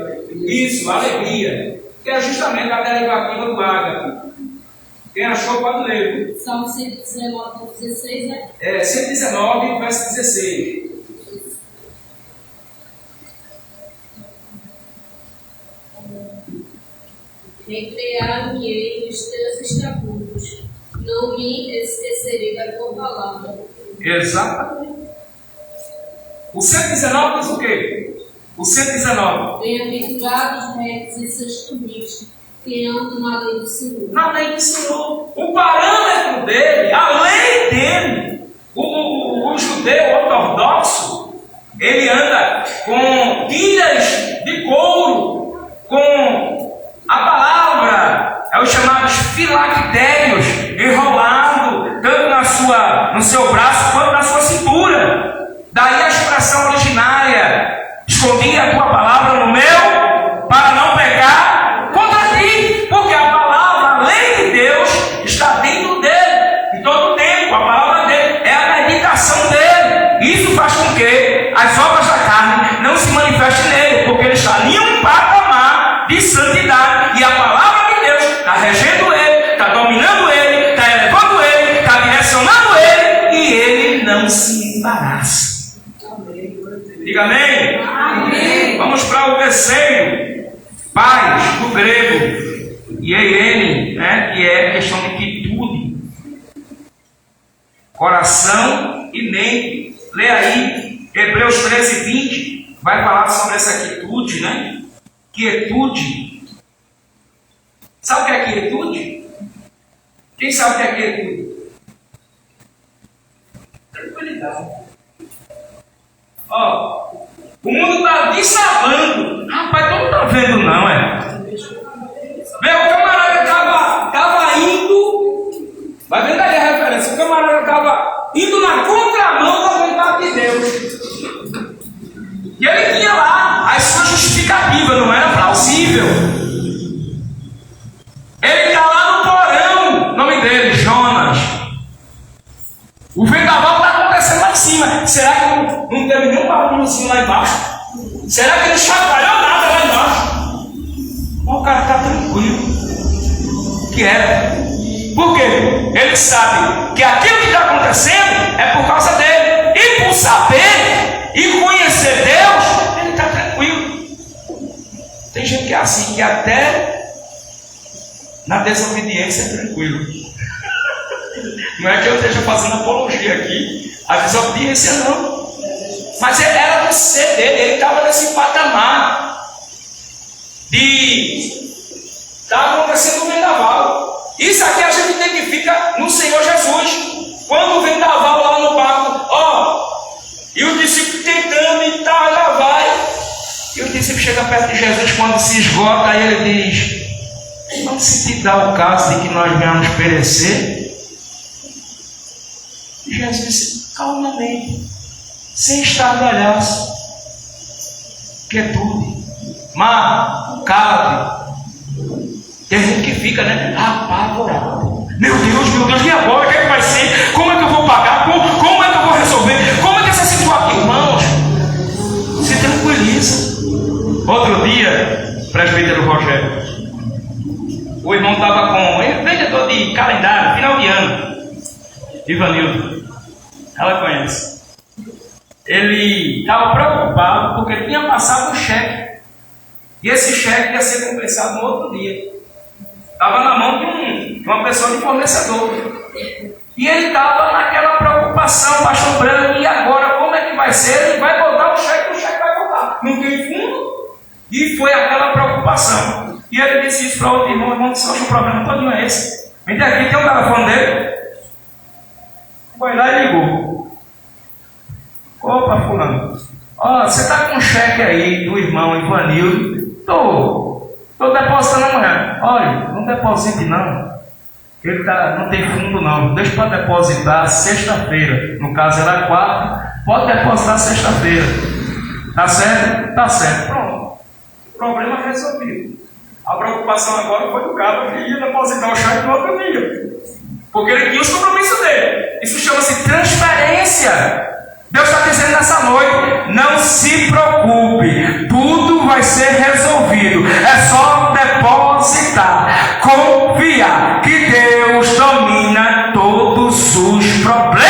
A: Isso, alegria. Que é justamente a derivativa do ágape. Quem achou pode ler.
B: Salmo 119, 16, né?
A: 119, verso 16.
B: Recrear-me-ei nos teus estatutos, não me esquecerei da tua palavra.
A: Exatamente. O 119 diz o quê? O 119.
B: Bem-aventurados os retos e seus caminhos, que andam na lei do Senhor.
A: Na lei do Senhor. O parâmetro dele, a lei dele, o judeu ortodoxo, ele anda com tiras de couro, com a palavra, é os chamados filactérios, enrolado tanto no seu braço quanto na sua cintura. Daí a expressão originária: escondi a tua palavra no meu, para não pecar contra ti, porque a palavra, a lei de Deus, está dentro dele, em todo o tempo. A palavra dele é a meditação dele. Isso faz com que as obras da carne não se manifestem nele, porque ele está em um patamar de santidade, e a palavra de Deus está regendo ele, está dominando ele, está elevando ele, está direcionando ele, e ele não se embaraça. Diga amém?
B: Amém.
A: Vamos para o terceiro, paz, do grego, iene, né, que é questão de quietude, coração e mente. Lê aí, Hebreus 13, 20, vai falar sobre essa quietude, né? Quietude. Sabe o que é quietude? Quem sabe o que é quietude? Tranquilidade. Ó, o mundo está desabando. Rapaz, tu não está vendo não, é? Meu, o camarada estava indo. Vai vendo aí a referência. O camarada estava indo na contramão da vontade de Deus. E ele tinha lá as suas justificativas, não era plausível. Ele está lá no porão, o nome dele, Jonas. O vendaval está acontecendo lá em cima. Será que não teve nenhum barulhozinho lá embaixo? Será que não chacoalhou nada lá embaixo? O cara está tranquilo. Quieto. Por quê? Ele sabe que aquilo que está acontecendo é por causa dele. E por saber e conhecer Deus, ele está tranquilo. Tem gente que é assim, que até na desobediência é tranquilo. Não é que eu esteja fazendo apologia aqui, a desobediência não. Mas era do ser dele, ele estava nesse patamar de está acontecendo um vendaval. Isso aqui a gente identifica no Senhor Jesus. Quando o vendaval lá no barco, e o discípulo tentando e tal, lá vai. E o discípulo chega perto de Jesus, quando se esgota, aí ele diz: não se te dá o caso de que nós venhamos perecer? E Jesus disse: calmamente, sem estardalhaço, quietude, mar, calme. Tem gente que fica, apavorado. Meu Deus, e agora? O que é que vai ser? Como é que eu vou pagar? Como é que eu vou resolver? Como é que essa situação? Irmãos, se tranquiliza. Outro dia, presbítero Rogério, o irmão estava com vendedor de calendário, final de ano, Ivanildo, ela conhece. Ele estava preocupado porque tinha passado um cheque, e esse cheque ia ser compensado no outro dia. Estava na mão de uma pessoa de fornecedor. E ele estava naquela preocupação, pastor Branco, e agora como é que vai ser? Ele vai botar o cheque vai voltar. Não tem fundo? E foi aquela preocupação. E ele disse isso para outro irmão: irmão, disse: o problema todo não é esse. Vem aqui, tem um telefone dele. Foi lá e ligou. Opa, fulano, você está com um cheque aí do irmão Ivanildo? Estou depositando amanhã. Olha, não deposite não. Ele não tem fundo não. Deixa para depositar sexta-feira. No caso era quarta. Pode depositar sexta-feira. Tá certo? Tá certo. Pronto. Problema resolvido. A preocupação agora foi do cara que ia depositar o cheque no outro dia. Porque ele tinha os compromissos dele. Isso chama-se transferência. Deus está dizendo nessa noite: não se preocupe, tudo vai ser resolvido. É só depositar, confiar que Deus domina todos os problemas.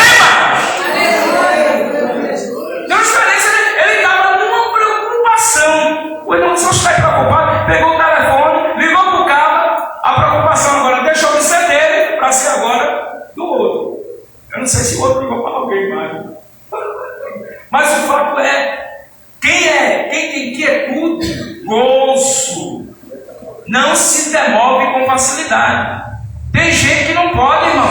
A: Transferência, ele estava numa preocupação. O irmão só está preocupado, pegou o telefone, ligou para o cara. A preocupação agora deixou de ser dele para ser agora do outro. Eu não sei se o outro ligou para alguém mais. Mas o fato quem tem quietude, gozo, não se demove com facilidade. Tem gente que não pode, irmão.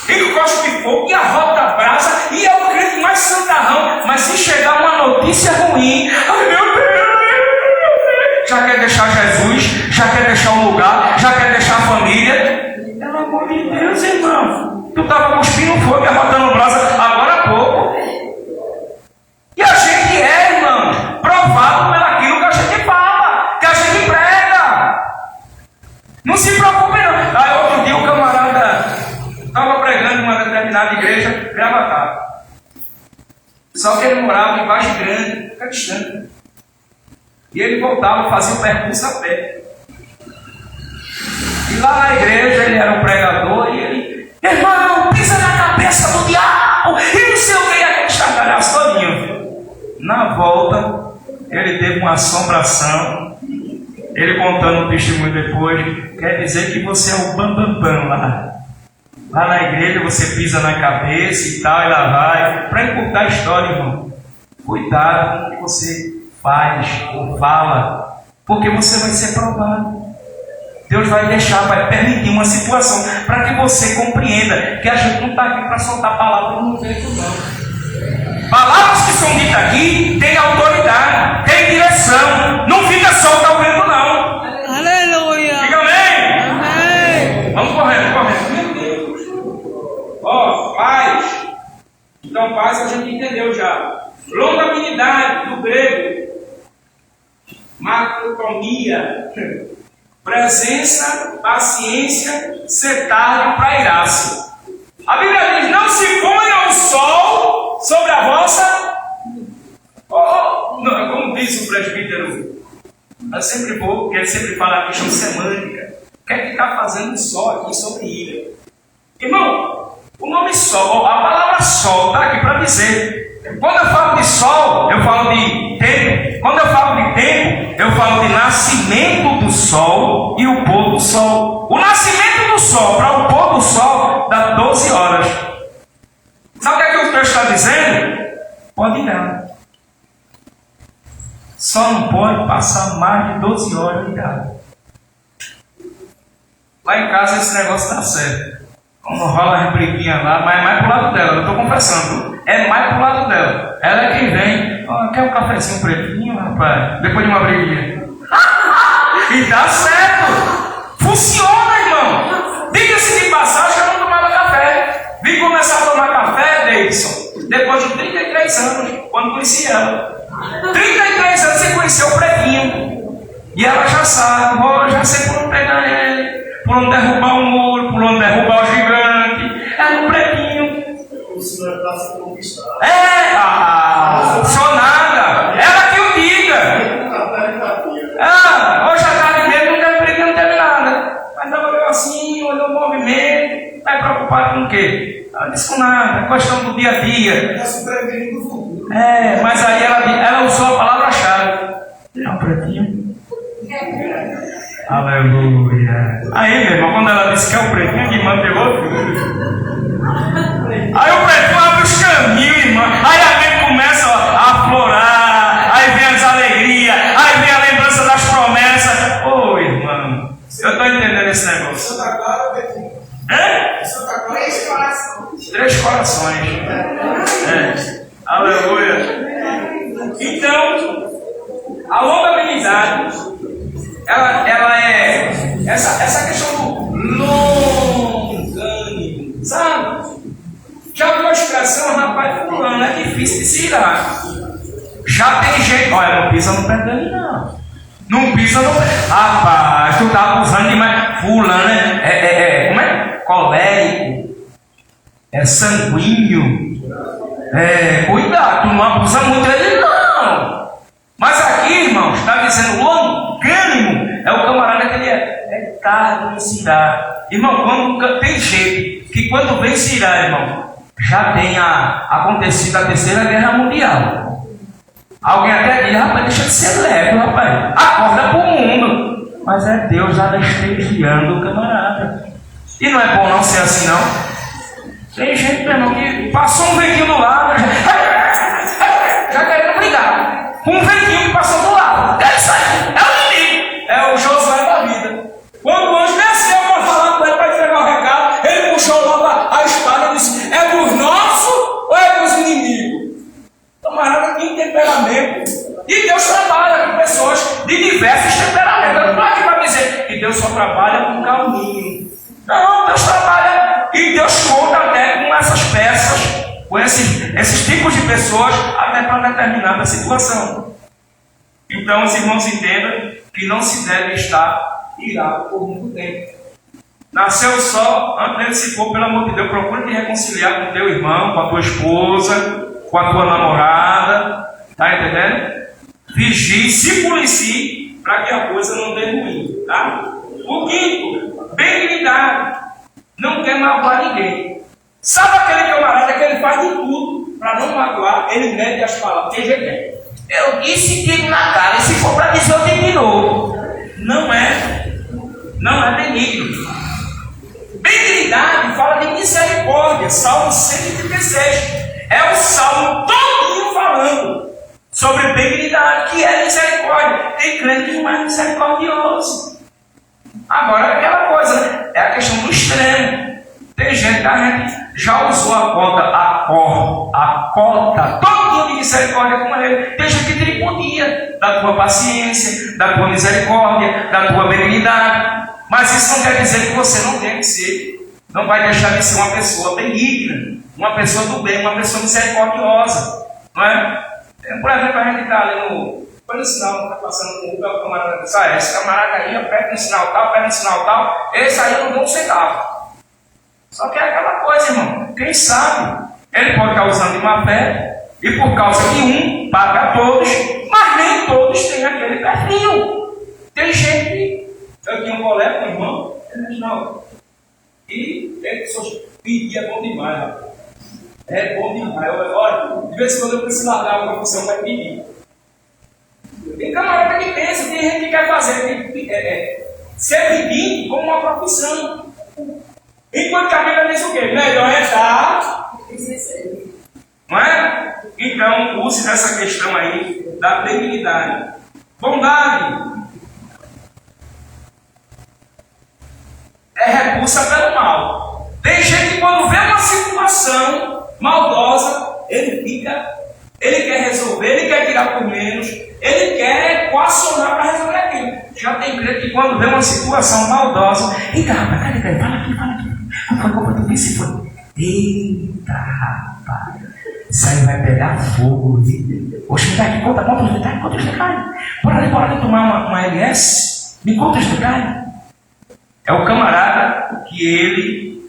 A: Ele gosta de fogo e arrota a brasa e é o crente mais santarrão. Mas se chegar uma notícia ruim, ai meu Deus, já quer deixar Jesus, já quer deixar o lugar, já quer deixar a família. Pelo amor de Deus, irmão, tu estava cuspindo fogo e arrotando brasa agora há pouco. E a gente irmão, provado pelo aquilo que a gente fala, que a gente prega. Não se preocupe não. Aí outro dia o camarada estava pregando em uma determinada igreja, Gravatar. Só que ele morava em Vargem Grande, fica distante. E ele voltava, fazia o percurso a pé. E lá na igreja ele era um pregador e ele: irmão, pisa na cabeça do diabo, e não sei o que, aquele estardalhaço todinho. Na volta, ele teve uma assombração. Ele contando o testemunho depois, quer dizer que você é o bambambam lá. Lá na igreja você pisa na cabeça e tal, e lá vai. Para encurtar a história, irmão, cuidado com o que você faz ou fala, porque você vai ser provado. Deus vai deixar, vai permitir uma situação para que você compreenda que a gente não está aqui para soltar palavras no vento, não. Palavras que são ditas aqui têm autoridade, têm direção. Não fica solta ao vento, não.
E: Aleluia.
A: Diga amém.
E: Amém.
A: Vamos correndo. Meu Deus. Paz. Então, paz a gente entendeu já. Longanimidade, do grego. Macrotomia. Presença, paciência, ser tarde para irar-se. A Bíblia diz: não se ponha o sol sobre a vossa. Não, como diz o presbítero, eu sempre vou, porque ele sempre fala a questão semântica. O que é que está fazendo o sol aqui sobre ilha? Irmão, o nome sol, a palavra sol está aqui para dizer. Quando eu falo de sol, eu falo de tempo. Quando eu falo de tempo, eu falo de nascimento do sol e o pôr do sol. O nascimento do sol para o pôr do sol dá 12 horas. Sabe o que é que o texto está dizendo? Pode ir. só não pode passar mais de 12 horas ligado. Lá em casa esse negócio dá certo. Quando rola as briguinhas lá, mas é mais pro lado dela, eu estou confessando. É mais pro lado dela. Ela é quem vem. Quer um cafezinho pretinho, rapaz? Depois de uma briguinha. E dá certo. Funciona, irmão. Diga-se de passagem que eu não tomava café. Vim começar a tomar café, Davidson, depois de 33 anos, quando conheci ela. 33 anos sem conhecer o pretinho. E ela já sabe, já sei por onde pegar ele, por onde derrubar o muro, por onde derrubar o gigante. É no pretinho.
C: O senhor está se conquistando.
A: Sou nada. Ela que o diga. Hoje a tarde dele não teve briga, não teve nada. Mas ela olhou assim, olhou o movimento, está preocupado com o quê? Ela disse com nada, é questão do dia a dia.
C: Está se prevenindo do futuro.
A: Mas aí ela usou a palavra-chave. É um pretinho. Aleluia. Aí, meu irmão, quando ela disse que é o pretinho, que manda outro. Aí o pretinho abre os caminhos, irmão. Aí a gente começa a aflorar. Aí vem as alegrias. Aí vem a lembrança das promessas. Ô, irmão, eu estou entendendo esse negócio.
C: Santa Clara, Betinho. Santa Clara, 3 corações.
A: 3 corações. Aleluia. Então, a longanimidade, ela é essa questão do longânimo, sabe? Já viu a expressão, rapaz, fulano, é difícil de se irar. Já tem gente, olha, não pisa no pé dele, não. Não pisa no pé. Rapaz, tu tá abusando demais. Fulano como é? Colérico. É sanguíneo. Cuidado, tu não abusa muito dele, não. Mas aqui, irmãos, está dizendo longânimo. É o camarada que ele é carne se irá. Irmão, quando tem gente que quando vem se irá, irmão, já tem acontecido a Terceira Guerra Mundial. Alguém até diz, rapaz, deixa de ser leve, rapaz. Acorda para o mundo. Mas é Deus anestesiando o camarada. E não é bom não ser assim, não. Tem gente, meu irmão, que passou um ventinho do lado, já querendo brigar. Um ventinho que passou do lado. É isso aí, é o inimigo. É o Josué da vida. Quando o anjo desceu para falar com ele, para entregar o recado, ele puxou logo a espada e disse, é dos nossos ou é dos inimigos? Camarada tem temperamento. E Deus trabalha com pessoas de diversos temperamentos. Eu não estou aqui para dizer que Deus só trabalha com calminho. Não, Deus trabalha e Deus conta até com essas peças, com esses tipos de pessoas, até para determinada situação. Então os irmãos entendam que não se deve estar irado por muito tempo. Nasceu o sol, antes dele se for, pelo amor de Deus, procura te reconciliar com teu irmão, com a tua esposa, com a tua namorada, tá entendendo? Vigie, se policie, para que a coisa não dê ruim, tá? O quinto, benignidade, não quer magoar ninguém. Sabe aquele camarada que ele faz de tudo para não magoar, ele mede as palavras, tem jeito. Eu disse que na cara, e se for para dizer, eu digo de novo. Não é benigno. Benignidade fala de misericórdia, Salmo 136. É o Salmo todinho falando sobre benignidade, que é misericórdia. Tem crente que não é misericordioso. Agora é aquela coisa, né? É a questão do extremo. Tem gente que a gente já usou a cota todinha de misericórdia com ele. Tem gente que tripudia da tua paciência, da tua misericórdia, da tua benignidade. Mas isso não quer dizer que você não tem que ser, não vai deixar de ser uma pessoa benigna, uma pessoa do bem, uma pessoa misericordiosa, não é? Por exemplo, a gente está ali no sinal, está passando com o camarada diz, esse camarada aí aperta no sinal tal, aperta no sinal tal, esse aí eu não dou um centavo. Só que é aquela coisa, irmão, quem sabe, ele pode estar usando de má fé, e por causa que um paga a todos, mas nem todos têm aquele perfil. Tem gente que eu tinha um colega, um irmão, ele disse, não. E ele pedir é bom demais, rapaz. É bom demais. Olha, de vez em quando eu preciso largar uma função para pedir. Tem camarada que pensa, tem gente que quer fazer, ser pedinte como uma profissão. Enquanto que a Bíblia diz o quê? Melhor é dar. Não é? Então, use essa questão aí da benignidade. Bondade é repulsa pelo mal. Tem gente que quando vê uma situação maldosa, ele quer resolver, ele quer tirar por menos, ele quer equacionar para resolver aquilo. Já tem crente que quando vê uma situação maldosa, eita rapaz, cadê? Fala aqui. Como tu disse foi? Eita rapaz, isso aí vai pegar fogo. Oxe, me dá aqui, conta os detalhes. Bora ali tomar uma LS, me conta os detalhes. É o camarada que ele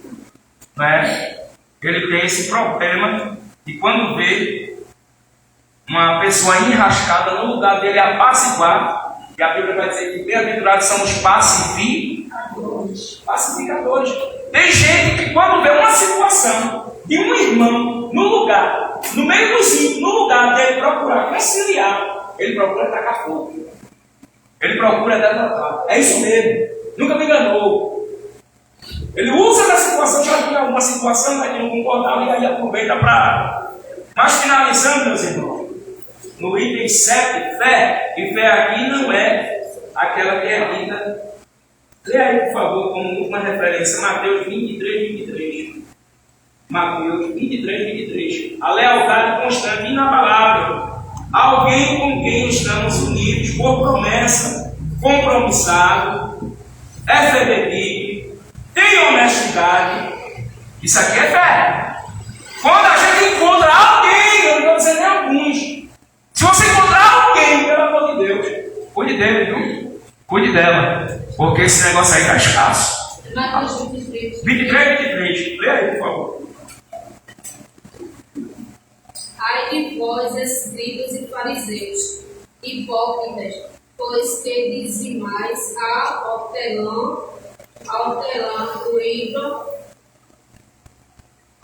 A: tem esse problema de quando vê uma pessoa enrascada no lugar dele apaciguar, e a Bíblia vai dizer que bem-aventurados são os pacificadores. Tem gente que quando vê uma situação de um irmão no lugar, no meio dos ímpios, no lugar dele procurar conciliar, ele procura tacar fogo. Ele procura derrotar. É isso mesmo. Nunca me enganou. Ele usa da situação, já tinha alguma situação, mas não concordava, e aí aproveita para... Mas finalizando, meus irmãos, no item 7, fé. E fé aqui não é aquela que é dita. Leia aí, por favor, como última referência, Mateus 23. Mateus 23. A lealdade constante e inabalável. Alguém com quem estamos unidos por promessa, compromissado, é fidedigno, tem honestidade. Isso aqui é fé. Quando a gente encontra alguém, eu não vou dizer nem alguns. Se você encontrar alguém, pelo amor de Deus, cuide dele, viu? Cuide dela. Porque esse negócio aí está escasso.
B: Mateus 23.
A: 23. Leia aí, por favor.
B: Ai de vós, escribas e fariseus, hipócritas, pois que dizimais a hortelã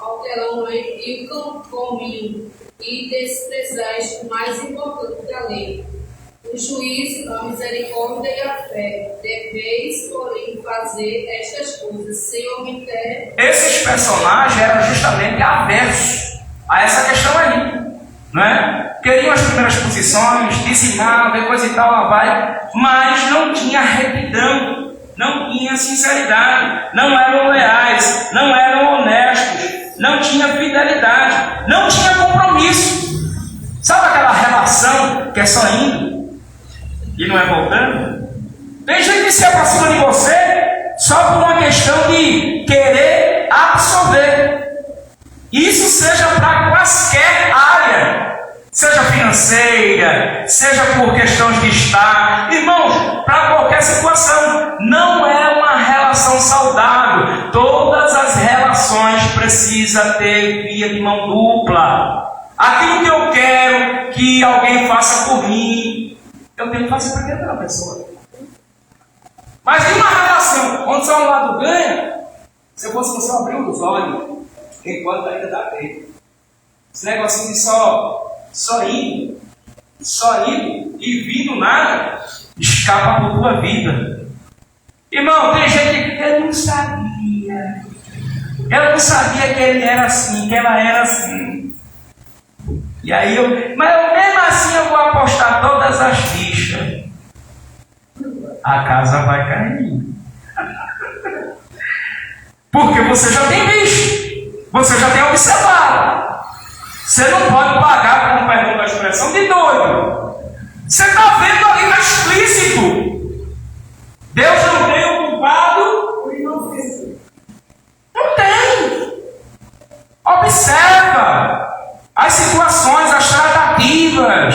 B: do e o cominho, e desprezais o mais importante da lei, o juízo, a misericórdia e a fé. Deveis, porém, fazer estas coisas sem omitir.
A: Esses personagens eram justamente aversos a essa questão aí, não é? Queriam as primeiras posições, dizimavam, depois e tal, lá vai, mas não tinha retidão, não tinha sinceridade, não eram leais, não eram honestos, não tinha fidelidade, não tinha compromisso. Sabe aquela relação que é só indo e não é voltando? Tem gente que se aproxima de você só por uma questão de querer absorver. Isso seja para quaisquer área, seja financeira, seja por questões de estar. Irmãos, para qualquer situação, não é uma relação saudável. Todas as relações precisam ter via de mão dupla. Aquilo que eu quero que alguém faça por mim, eu tenho que fazer para aquela pessoa. Mas em uma relação onde só um lado ganha, se eu fosse você abrir os olhos, enquanto ainda dá tempo. Esse negocinho de só indo e vindo nada, escapa por tua vida. Irmão, tem gente que eu não sabia. Eu não sabia que ele era assim, que ela era assim. E aí mas eu mesmo assim eu vou apostar todas as fichas. A casa vai cair. Porque você já tem visto. Você já tem observado. Você não pode pagar, com perdão da expressão, de doido. Você está vendo ali, está explícito. Deus não tem o culpado. Não tem. Observa as situações, as tratativas,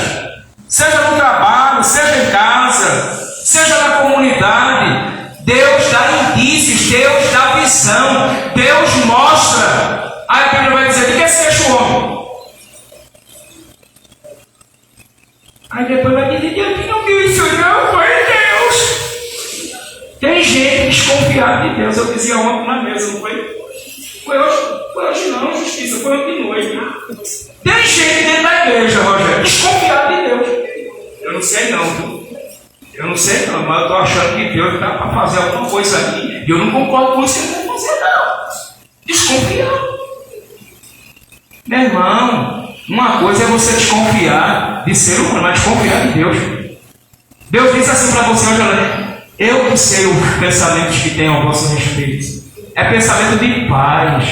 A: seja no trabalho, seja em casa, seja na comunidade. Deus dá indícios, Deus dá visão, Deus mostra. Aí a Bíblia vai dizer: de que se queixa o homem? Aí depois vai dizer: Deus que não viu isso não, foi Deus. Tem gente desconfiada de Deus. Eu dizia ontem na mesa, não foi? Foi hoje não, justiça, foi ontem de noite. Tem gente dentro da igreja, Rogério, desconfiada de Deus. Eu não sei não, viu? Eu não sei não, mas eu estou achando que Deus está para fazer alguma coisa aqui. E eu não concordo com isso que ele vai fazer não. Desconfiado. Meu irmão, Uma coisa é você desconfiar de ser humano, mas desconfiar de Deus. Deus disse assim para você hoje, olha, eu que sei os pensamentos que tenho ao vosso respeito. É pensamento de paz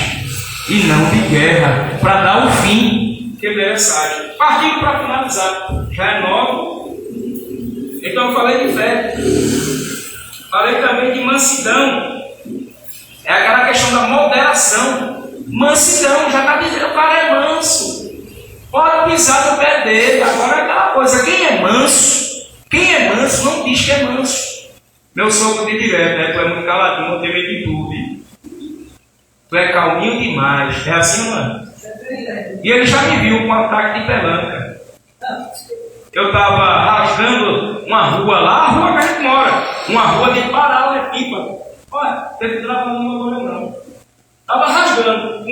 A: e não de guerra, para dar o fim que merece. Partindo para finalizar, já é 9. Então eu falei de fé, falei também de mansidão. É aquela questão da moderação. Mansidão, já está dizendo, o cara é manso. Pode pisar no pé dele. Agora é aquela coisa, quem é manso não diz que é manso. Meu sogro diz direto, né? Tu é muito caladinho, não tem medo de tudo. Tu é calminho demais. É assim, mano? E ele já me viu com um ataque de pelanca. Eu estava rasgando uma rua lá, a rua que a gente mora, uma rua de paralelepípedo. Olha, teve que trabalhar no meu não. Estava rasgando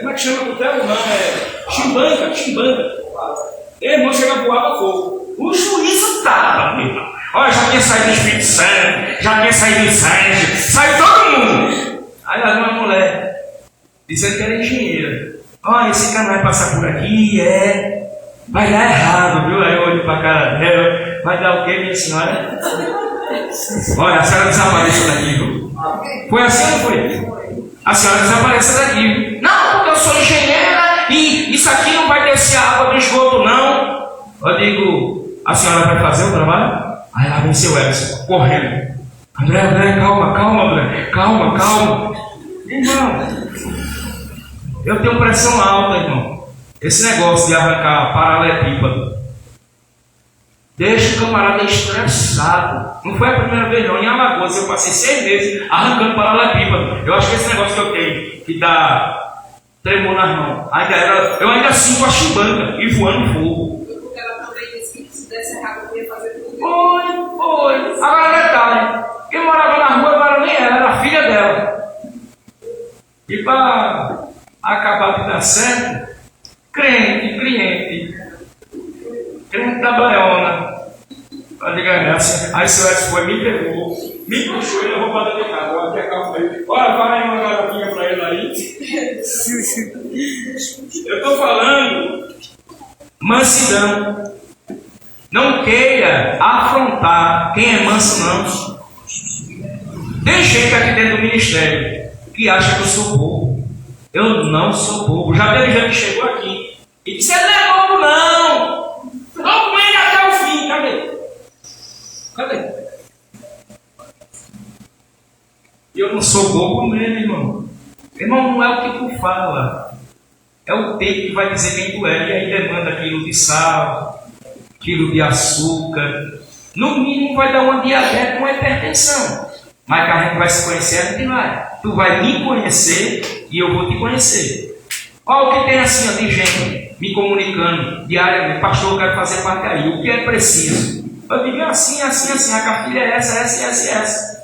A: como é que chama o termo? Não, chimbanga. E irmão chega a voar para fogo. O juízo estava, meu irmão. Olha, já tinha saído o Espírito Santo, já tinha saído o Sancho, saiu todo mundo. Aí uma mulher, dizendo que era engenheira. Olha, esse cara vai passar por aqui, vai dar errado, viu? Aí eu olho para a cara dela, vai dar o quê, minha senhora? Olha, a senhora desapareceu daqui, viu? Foi assim ou não foi? A senhora desapareceu daqui. Não, porque eu sou engenheira e isso aqui não vai descer a água do esgoto, não. Eu digo, a senhora vai fazer o trabalho? Aí lá vem seu Edson, correndo. André, calma, André. Calma. Irmão, eu tenho pressão alta, irmão. Esse negócio de arrancar paralelepípedo deixa o camarada estressado. Não foi a primeira vez não. Em Alagoas eu passei 6 meses arrancando paralelepípedo. Eu acho que esse negócio que eu tenho, que dá tremor nas mãos, eu ainda sinto a chimbanga e voando fogo.
B: Porque ela também disse que se desse errado eu ia fazer tudo.
A: Foi. Agora detalhe, quem morava na rua agora nem ela, era a filha dela. E para acabar de dar certo, cliente da Baiona. Aí seu Edson foi, me pegou, me puxou e levou para dentro de casa. Eu aqui a calça dele. Olha, fala aí uma garotinha para ele aí. Eu estou falando mansidão. Não queira afrontar quem é manso, não. Tem gente aqui dentro do ministério que acha que eu sou bobo. Eu não sou bobo. Já teve gente que chegou aqui e disse: você não é bobo, não. Vamos com ele até o fim. Cadê? Eu não sou bobo mesmo, irmão. Irmão, não é o que tu fala. É o tempo que vai dizer quem tu é. E aí demanda quilo de sal, quilo de açúcar. No mínimo vai dar uma diabetes, uma hipertensão. Mas que a gente vai se conhecer, a gente vai. Tu vai me conhecer e eu vou te conhecer. Olha o que tem assim, ó, de gente me comunicando diariamente. Pastor, eu quero fazer parte aí. O que é preciso? Eu digo assim. A cartilha é essa.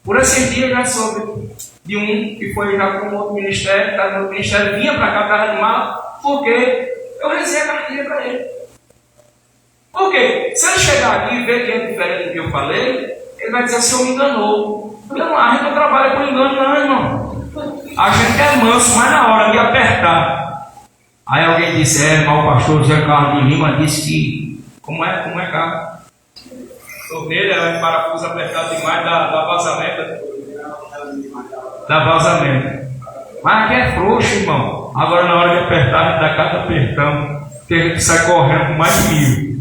A: Por esses dias já soube de um que foi já para um outro ministério, está no outro ministério, vinha para cá, estava animado, porque eu rezei a cartilha para ele. Por quê? Se ele chegar aqui e ver que é diferente do que eu falei, ele vai dizer assim: o senhor me enganou. A gente não trabalha com engano, não, irmão. A gente é manso, mas na hora de apertar. Aí alguém disse: mas o pastor José Carlos de Lima disse que. Como é, Carlos? Torneira é parafuso apertado demais, dá vazamento. Dá vazamento. Mas aqui é frouxo, irmão. Agora na hora de apertar, a gente dá cada apertão, que a gente sai correndo com mais de 1000.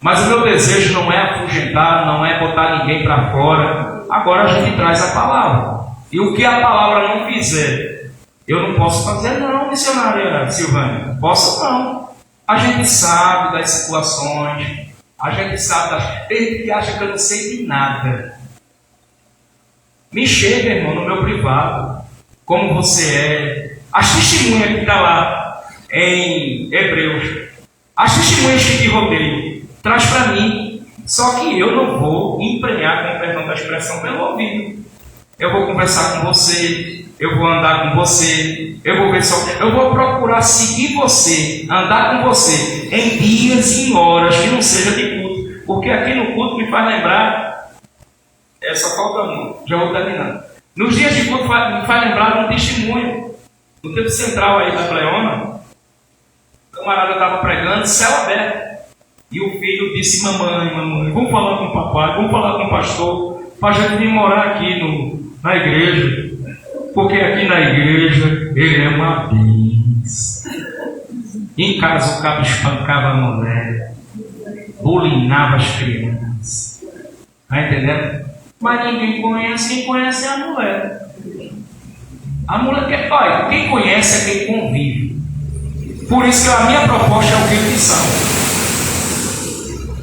A: Mas o meu desejo não é afugentar, não é botar ninguém para fora. Agora a gente traz a palavra. E o que a palavra não fizer, eu não posso fazer não, missionária Silvânia. Posso não. A gente sabe das situações, a gente sabe tem gente que acha que eu não sei de nada. Me chega, irmão, no meu privado, como você é. As testemunhas que está lá em Hebreus, as testemunhas que te rodeio, traz para mim. Só que eu não vou emprenhar, com o perdão da expressão, pelo ouvido. Eu vou conversar com você, eu vou andar com você, eu vou procurar seguir você, andar com você em dias e em horas que não seja de culto. Porque aqui no culto me faz lembrar, só falta um, já vou terminar. Nos dias de culto me faz lembrar de um testemunho, no tempo central aí da Pleona, O camarada estava pregando, céu aberto. E o filho disse: mamãe, vamos falar com o papai, vamos falar com o pastor, para a gente vir morar aqui na igreja. Porque aqui na igreja ele é uma bênção. Em casa o cabo espancava a mulher, bulinava as crianças. Está entendendo? Mas ninguém conhece, quem conhece é a mulher. A mulher quer, olha, quem conhece é quem convive. Por isso que a minha proposta é o rito de sal.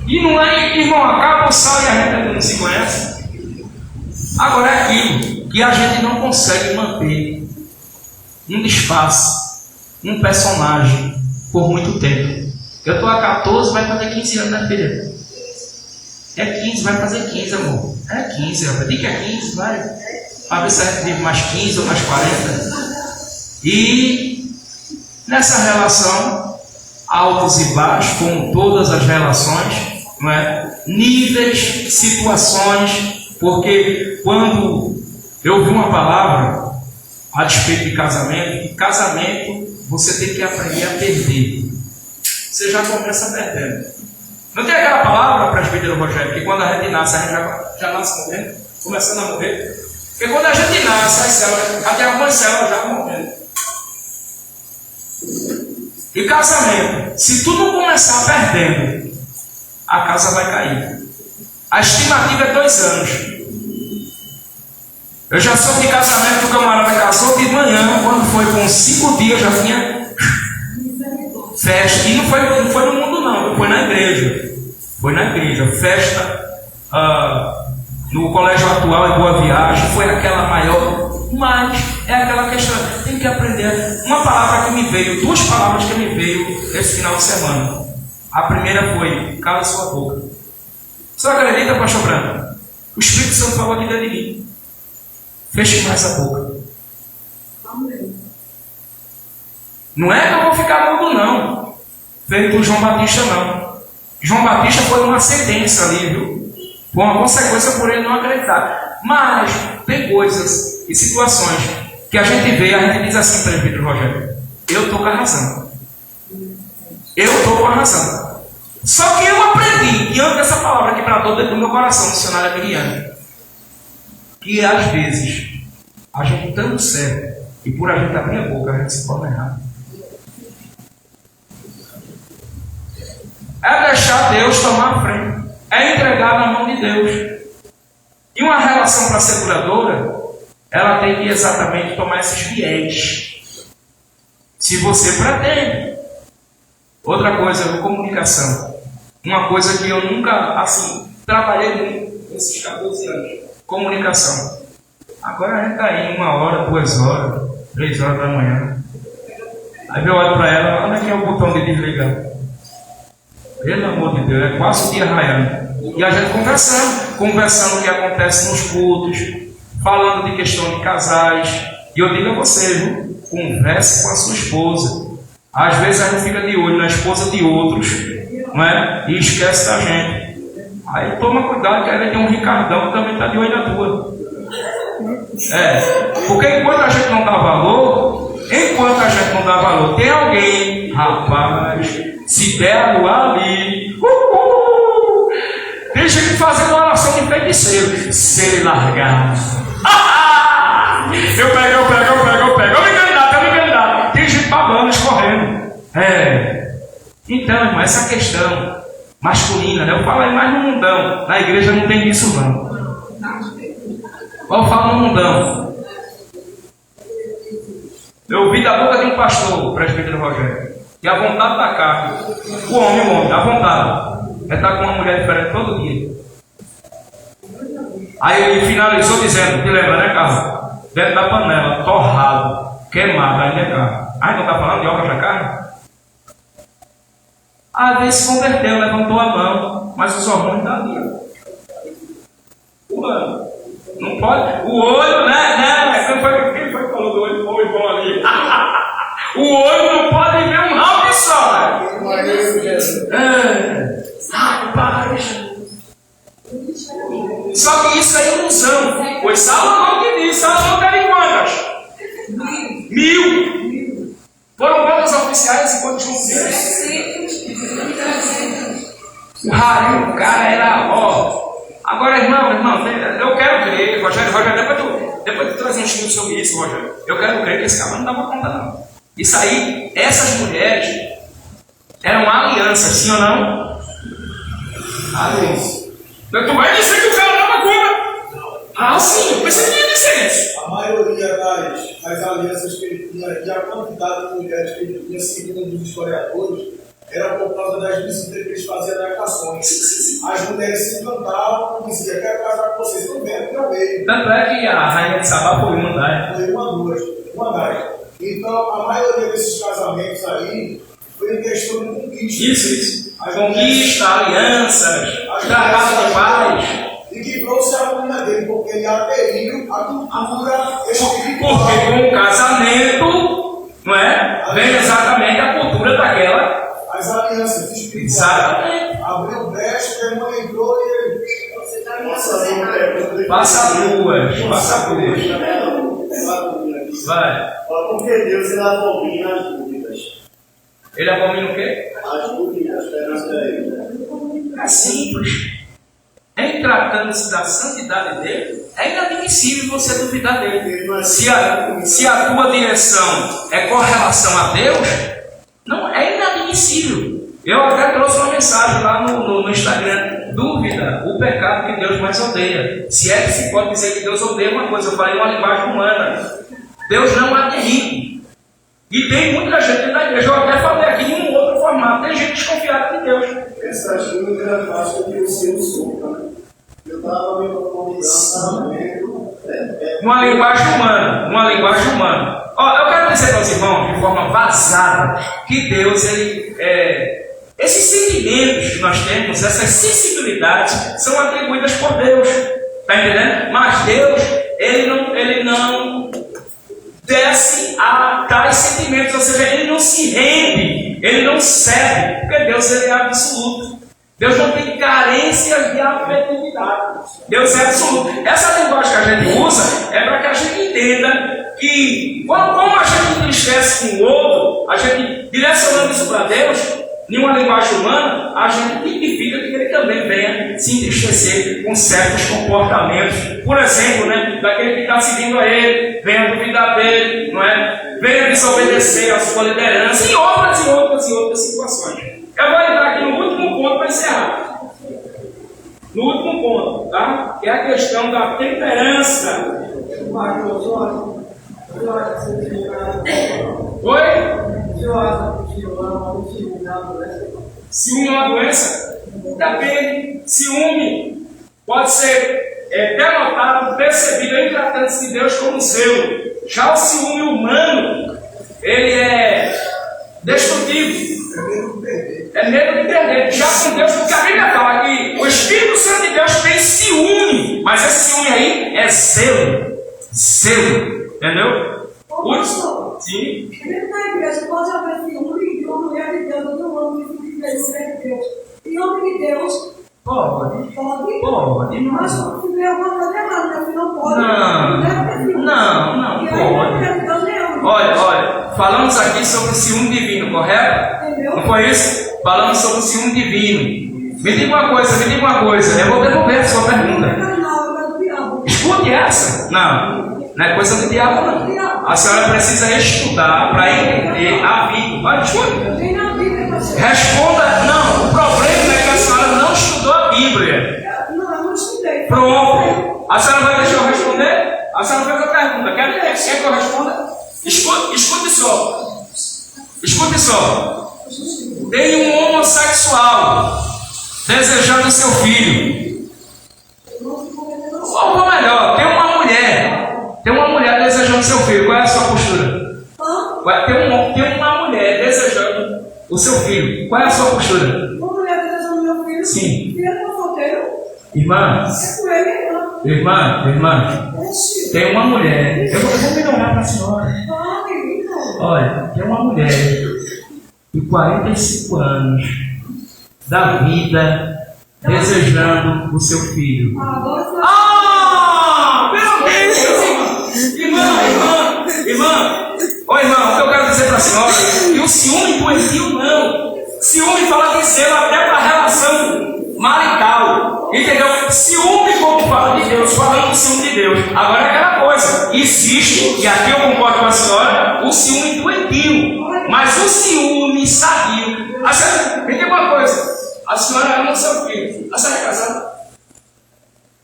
A: E não é, irmão, acaba o sal e a gente ainda não se conhece. Agora é aquilo que a gente não consegue manter um disfarce, um personagem por muito tempo. Eu estou a 14, vai fazer 15 anos, né, filha? É 15, vai fazer 15, amor. É 15, rapaz. Diga que é 15, vai. Para ver se a gente vive mais 15 ou mais 40. E nessa relação, altos e baixos, como todas as relações, não é? Níveis, situações, porque quando eu vi uma palavra a respeito de casamento, que casamento você tem que aprender a perder. Você já começa perdendo. Não tem aquela palavra, presbítero Rogério, que quando a gente nasce, a gente já nasce morrendo, começando a morrer. Porque quando a gente nasce, as células, até algumas células já morrendo. E casamento, se tu não começar perdendo, a casa vai cair. A estimativa é 2 anos. Eu já soube de casamento que o camarada casou de manhã, quando foi com 5 dias, já tinha festa. E não foi no mundo não, foi na igreja. Foi na igreja, festa no colégio atual em Boa Viagem, foi aquela maior, mas é aquela questão, tem que aprender. Uma palavra que me veio, 2 palavras que me veio esse final de semana. A primeira foi: cala sua boca. Você acredita, pastor Branco? O Espírito Santo falou aqui dentro de mim: feche mais a boca. Não é que eu vou ficar mudo, não. Feito por João Batista, não. João Batista foi uma sentença ali, viu? Foi uma consequência por ele não acreditar. Mas tem coisas e situações que a gente vê, a gente diz assim para ele, Rogério: eu estou com a razão. Eu estou com a razão. Só que eu aprendi, diante dessa palavra que bradou dentro do meu coração, no dicionário americano, que às vezes a gente estando certo e por a gente abrir a boca, a gente se torna errado. É deixar Deus tomar a frente. É entregar na mão de Deus. E uma relação para ser duradoura, ela tem que exatamente tomar esses viés. Se você pretende. Outra coisa, comunicação. Uma coisa que eu nunca, assim, trabalhei muito nesses 14 anos. Comunicação. Agora a gente está aí 1 hora, 2 horas, 3 horas da manhã. Aí eu olho para ela: onde é que é o botão de desligar? Pelo amor de Deus, é quase o dia raiando. E a gente conversando o que acontece nos cultos, falando de questão de casais. E eu digo a você, viu? Converse com a sua esposa. Às vezes a gente fica de olho na esposa de outros, não é? E esquece da gente. Aí toma cuidado, que aí tem um Ricardão que também está de olho na tua. Porque enquanto a gente não dá valor, tem alguém, rapaz, se der a lua ali, tem gente fazendo oração de feiticeiro. Se ele largar, eu pego, eu me candidato. Tem gente babando, escorrendo. Então, irmão, essa questão masculina, né? Eu falo aí mais no mundão. Na igreja não tem isso, não. Eu falo no mundão. Eu ouvi da boca de um pastor, o presbítero Rogério, que a vontade da carne, o homem, a vontade é estar com uma mulher diferente todo dia. Aí ele finalizou dizendo: te lembra, né, Carlos? Dentro da panela, torrado, queimado, ainda é carne. Aí não está falando de obra da carne? Às vezes se converteu, levantou a mão, mas os hormônios estão ali. Não pode. O olho, né? Quem foi que falou do olho? O bom ali. O olho não pode ver um rabo só. Rapaz. Só que isso é ilusão. Pois Salomão que disse: Salomão teve quantas? 1000. Foram quantos oficiais e quantos funcionários? não, irmão, eu quero crer, Rogério, depois tu traz um estudo sobre isso, Rogério. Eu quero crer que esse cara não dava conta, não. Isso aí, essas mulheres eram alianças, sim ou não? Aliança. Tu vai dizer que o cara dava conta? Ah, sim, eu pensei que ia dizer isso.
C: A maioria das alianças que ele tinha, e a quantidade de mulheres que ele tinha, segundo os historiadores, era por causa das visitas que eles faziam nas nações. As mulheres se encantavam e diziam: quero casar com vocês, não vendo, não veio.
A: Tanto é que a rainha de Sabá foi uma das.
C: Foi uma das. Então, a maioria desses casamentos aí foi em questão de conquista.
A: Isso. Conquista, alianças, tratado de paz.
C: E que trouxe a ruína dele, porque ele aderiu à cultura espiritual.
A: Porque com o casamento, não é? Vem exatamente a cultura daquela.
C: As alianças espirituais.
A: Exatamente.
C: Abriu brecha, o demônio entrou e ele.
A: Passa duas. Vai.
F: Porque Deus ele abomina as dúvidas.
A: Ele abomina o quê?
F: As dúvidas perante ele.
A: É simples. Em tratando-se da santidade dele, é inadmissível você duvidar dele. Se a tua direção é com relação a Deus, não é inadmissível. Eu até trouxe uma mensagem lá no Instagram: dúvida, o pecado que Deus mais odeia. Se é que se pode dizer que Deus odeia uma coisa, eu falei uma linguagem humana. Deus não admite. E tem muita gente na igreja, eu até falei aqui em um outro formato, tem gente desconfiada de Deus.
F: Essas dúvidas fazem com que o seu sofra. Eu estava me convidando
A: uma linguagem humana. Ó, eu quero dizer para os irmãos, de forma vazada, que Deus, esses sentimentos que nós temos, essas sensibilidades, são atribuídas por Deus. Está entendendo? Mas Deus, ele não desce a tais sentimentos, ou seja, ele não se rende, ele não cede, porque Deus ele é absoluto. Deus não tem carências de afetividade. Deus é absoluto. Essa linguagem que a gente usa é para que a gente entenda que, como a gente entristece com o outro, a gente direcionando isso para Deus, em uma linguagem humana, a gente tipifica que ele também venha se entristecer com certos comportamentos. Por exemplo, né, daquele que está seguindo a ele, venha duvidar dele, não é? Venha desobedecer a sua liderança, e outras situações. Eu vou entrar aqui no último ponto para encerrar. No último ponto, tá? Que é a questão da temperança. Oi? Ciúme é uma doença? Depende. Ciúme pode ser denotado, percebido em tratando-se de Deus como zelo. Já o ciúme humano, ele é destrutivo. É medo de perder. Já com Deus, porque a Bíblia fala que o Espírito Santo de Deus tem ciúme, mas esse ciúme aí é zelo. Zelo. Entendeu? Sim.
B: Dentro da igreja pode haver ciúme de uma mulher de Deus, de um homem que deve ser Deus. E homem de Deus
A: pode.
B: Mas se tiver alguma coisa errada, você não pode.
A: Não pode. Olha, falamos aqui sobre o ciúme divino, correto?
B: Entendeu?
A: Não foi isso? Falamos sobre o ciúme divino. Me diga uma coisa, eu vou devolver a sua pergunta. Escute essa. Não é coisa do diabo, não. A senhora precisa estudar para entender a Bíblia. Vai, escute. Responda, não. O problema é que a senhora não estudou a Bíblia.
B: Não, eu não estudei.
A: Pronto. A senhora vai deixar eu responder? A senhora fez a pergunta. Quer que eu responda? Escute só. Tem um homossexual desejando seu filho. Ou melhor, tem uma mulher desejando seu filho. Qual é a sua postura? Tem uma mulher desejando o seu filho. Qual é a sua postura?
B: Uma mulher desejando meu filho?
A: Sim.
B: Filho é solteiro?
A: Irmã, tem uma mulher. Eu vou melhorar para a senhora. Olha, tem uma mulher de 45 anos da vida desejando o seu filho. Meu Deus! Irmã! Ô irmão, o que eu quero dizer para a senhora é que o ciúme doentio não. Ciúme fala de zelo até para a relação marital. Entendeu? Ciúme, como fala de Deus, falando do ciúme de Deus. Agora é aquela coisa, existe, e aqui eu concordo com a senhora, o ciúme doentio, mas o ciúme sadio. A senhora, me diga uma coisa, a senhora ama o seu filho. A senhora é casada?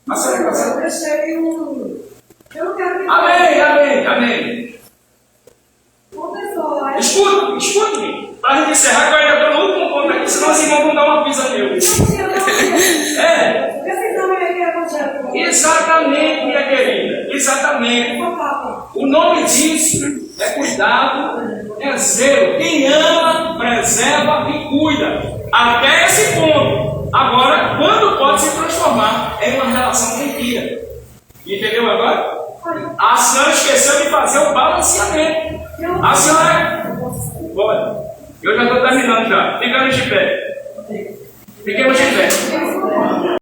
A: A senhora é casada?
B: Eu deixei um. Eu não quero que.
A: Amém.
B: Uma pessoa.
A: Escute-me. Para a gente encerrar, que eu ainda estou no último ponto aqui, senão os irmãos vão dar uma pisa nele. Exatamente, minha querida. Exatamente. O nome disso é cuidado, é zelo. Quem ama, preserva e cuida. Até esse ponto. Agora, quando pode se transformar em uma relação mentira? Entendeu agora? A senhora esqueceu de fazer o balanceamento. A senhora. Olha, eu já estou terminando já. Ficamos de pé. Fiquemos de pé.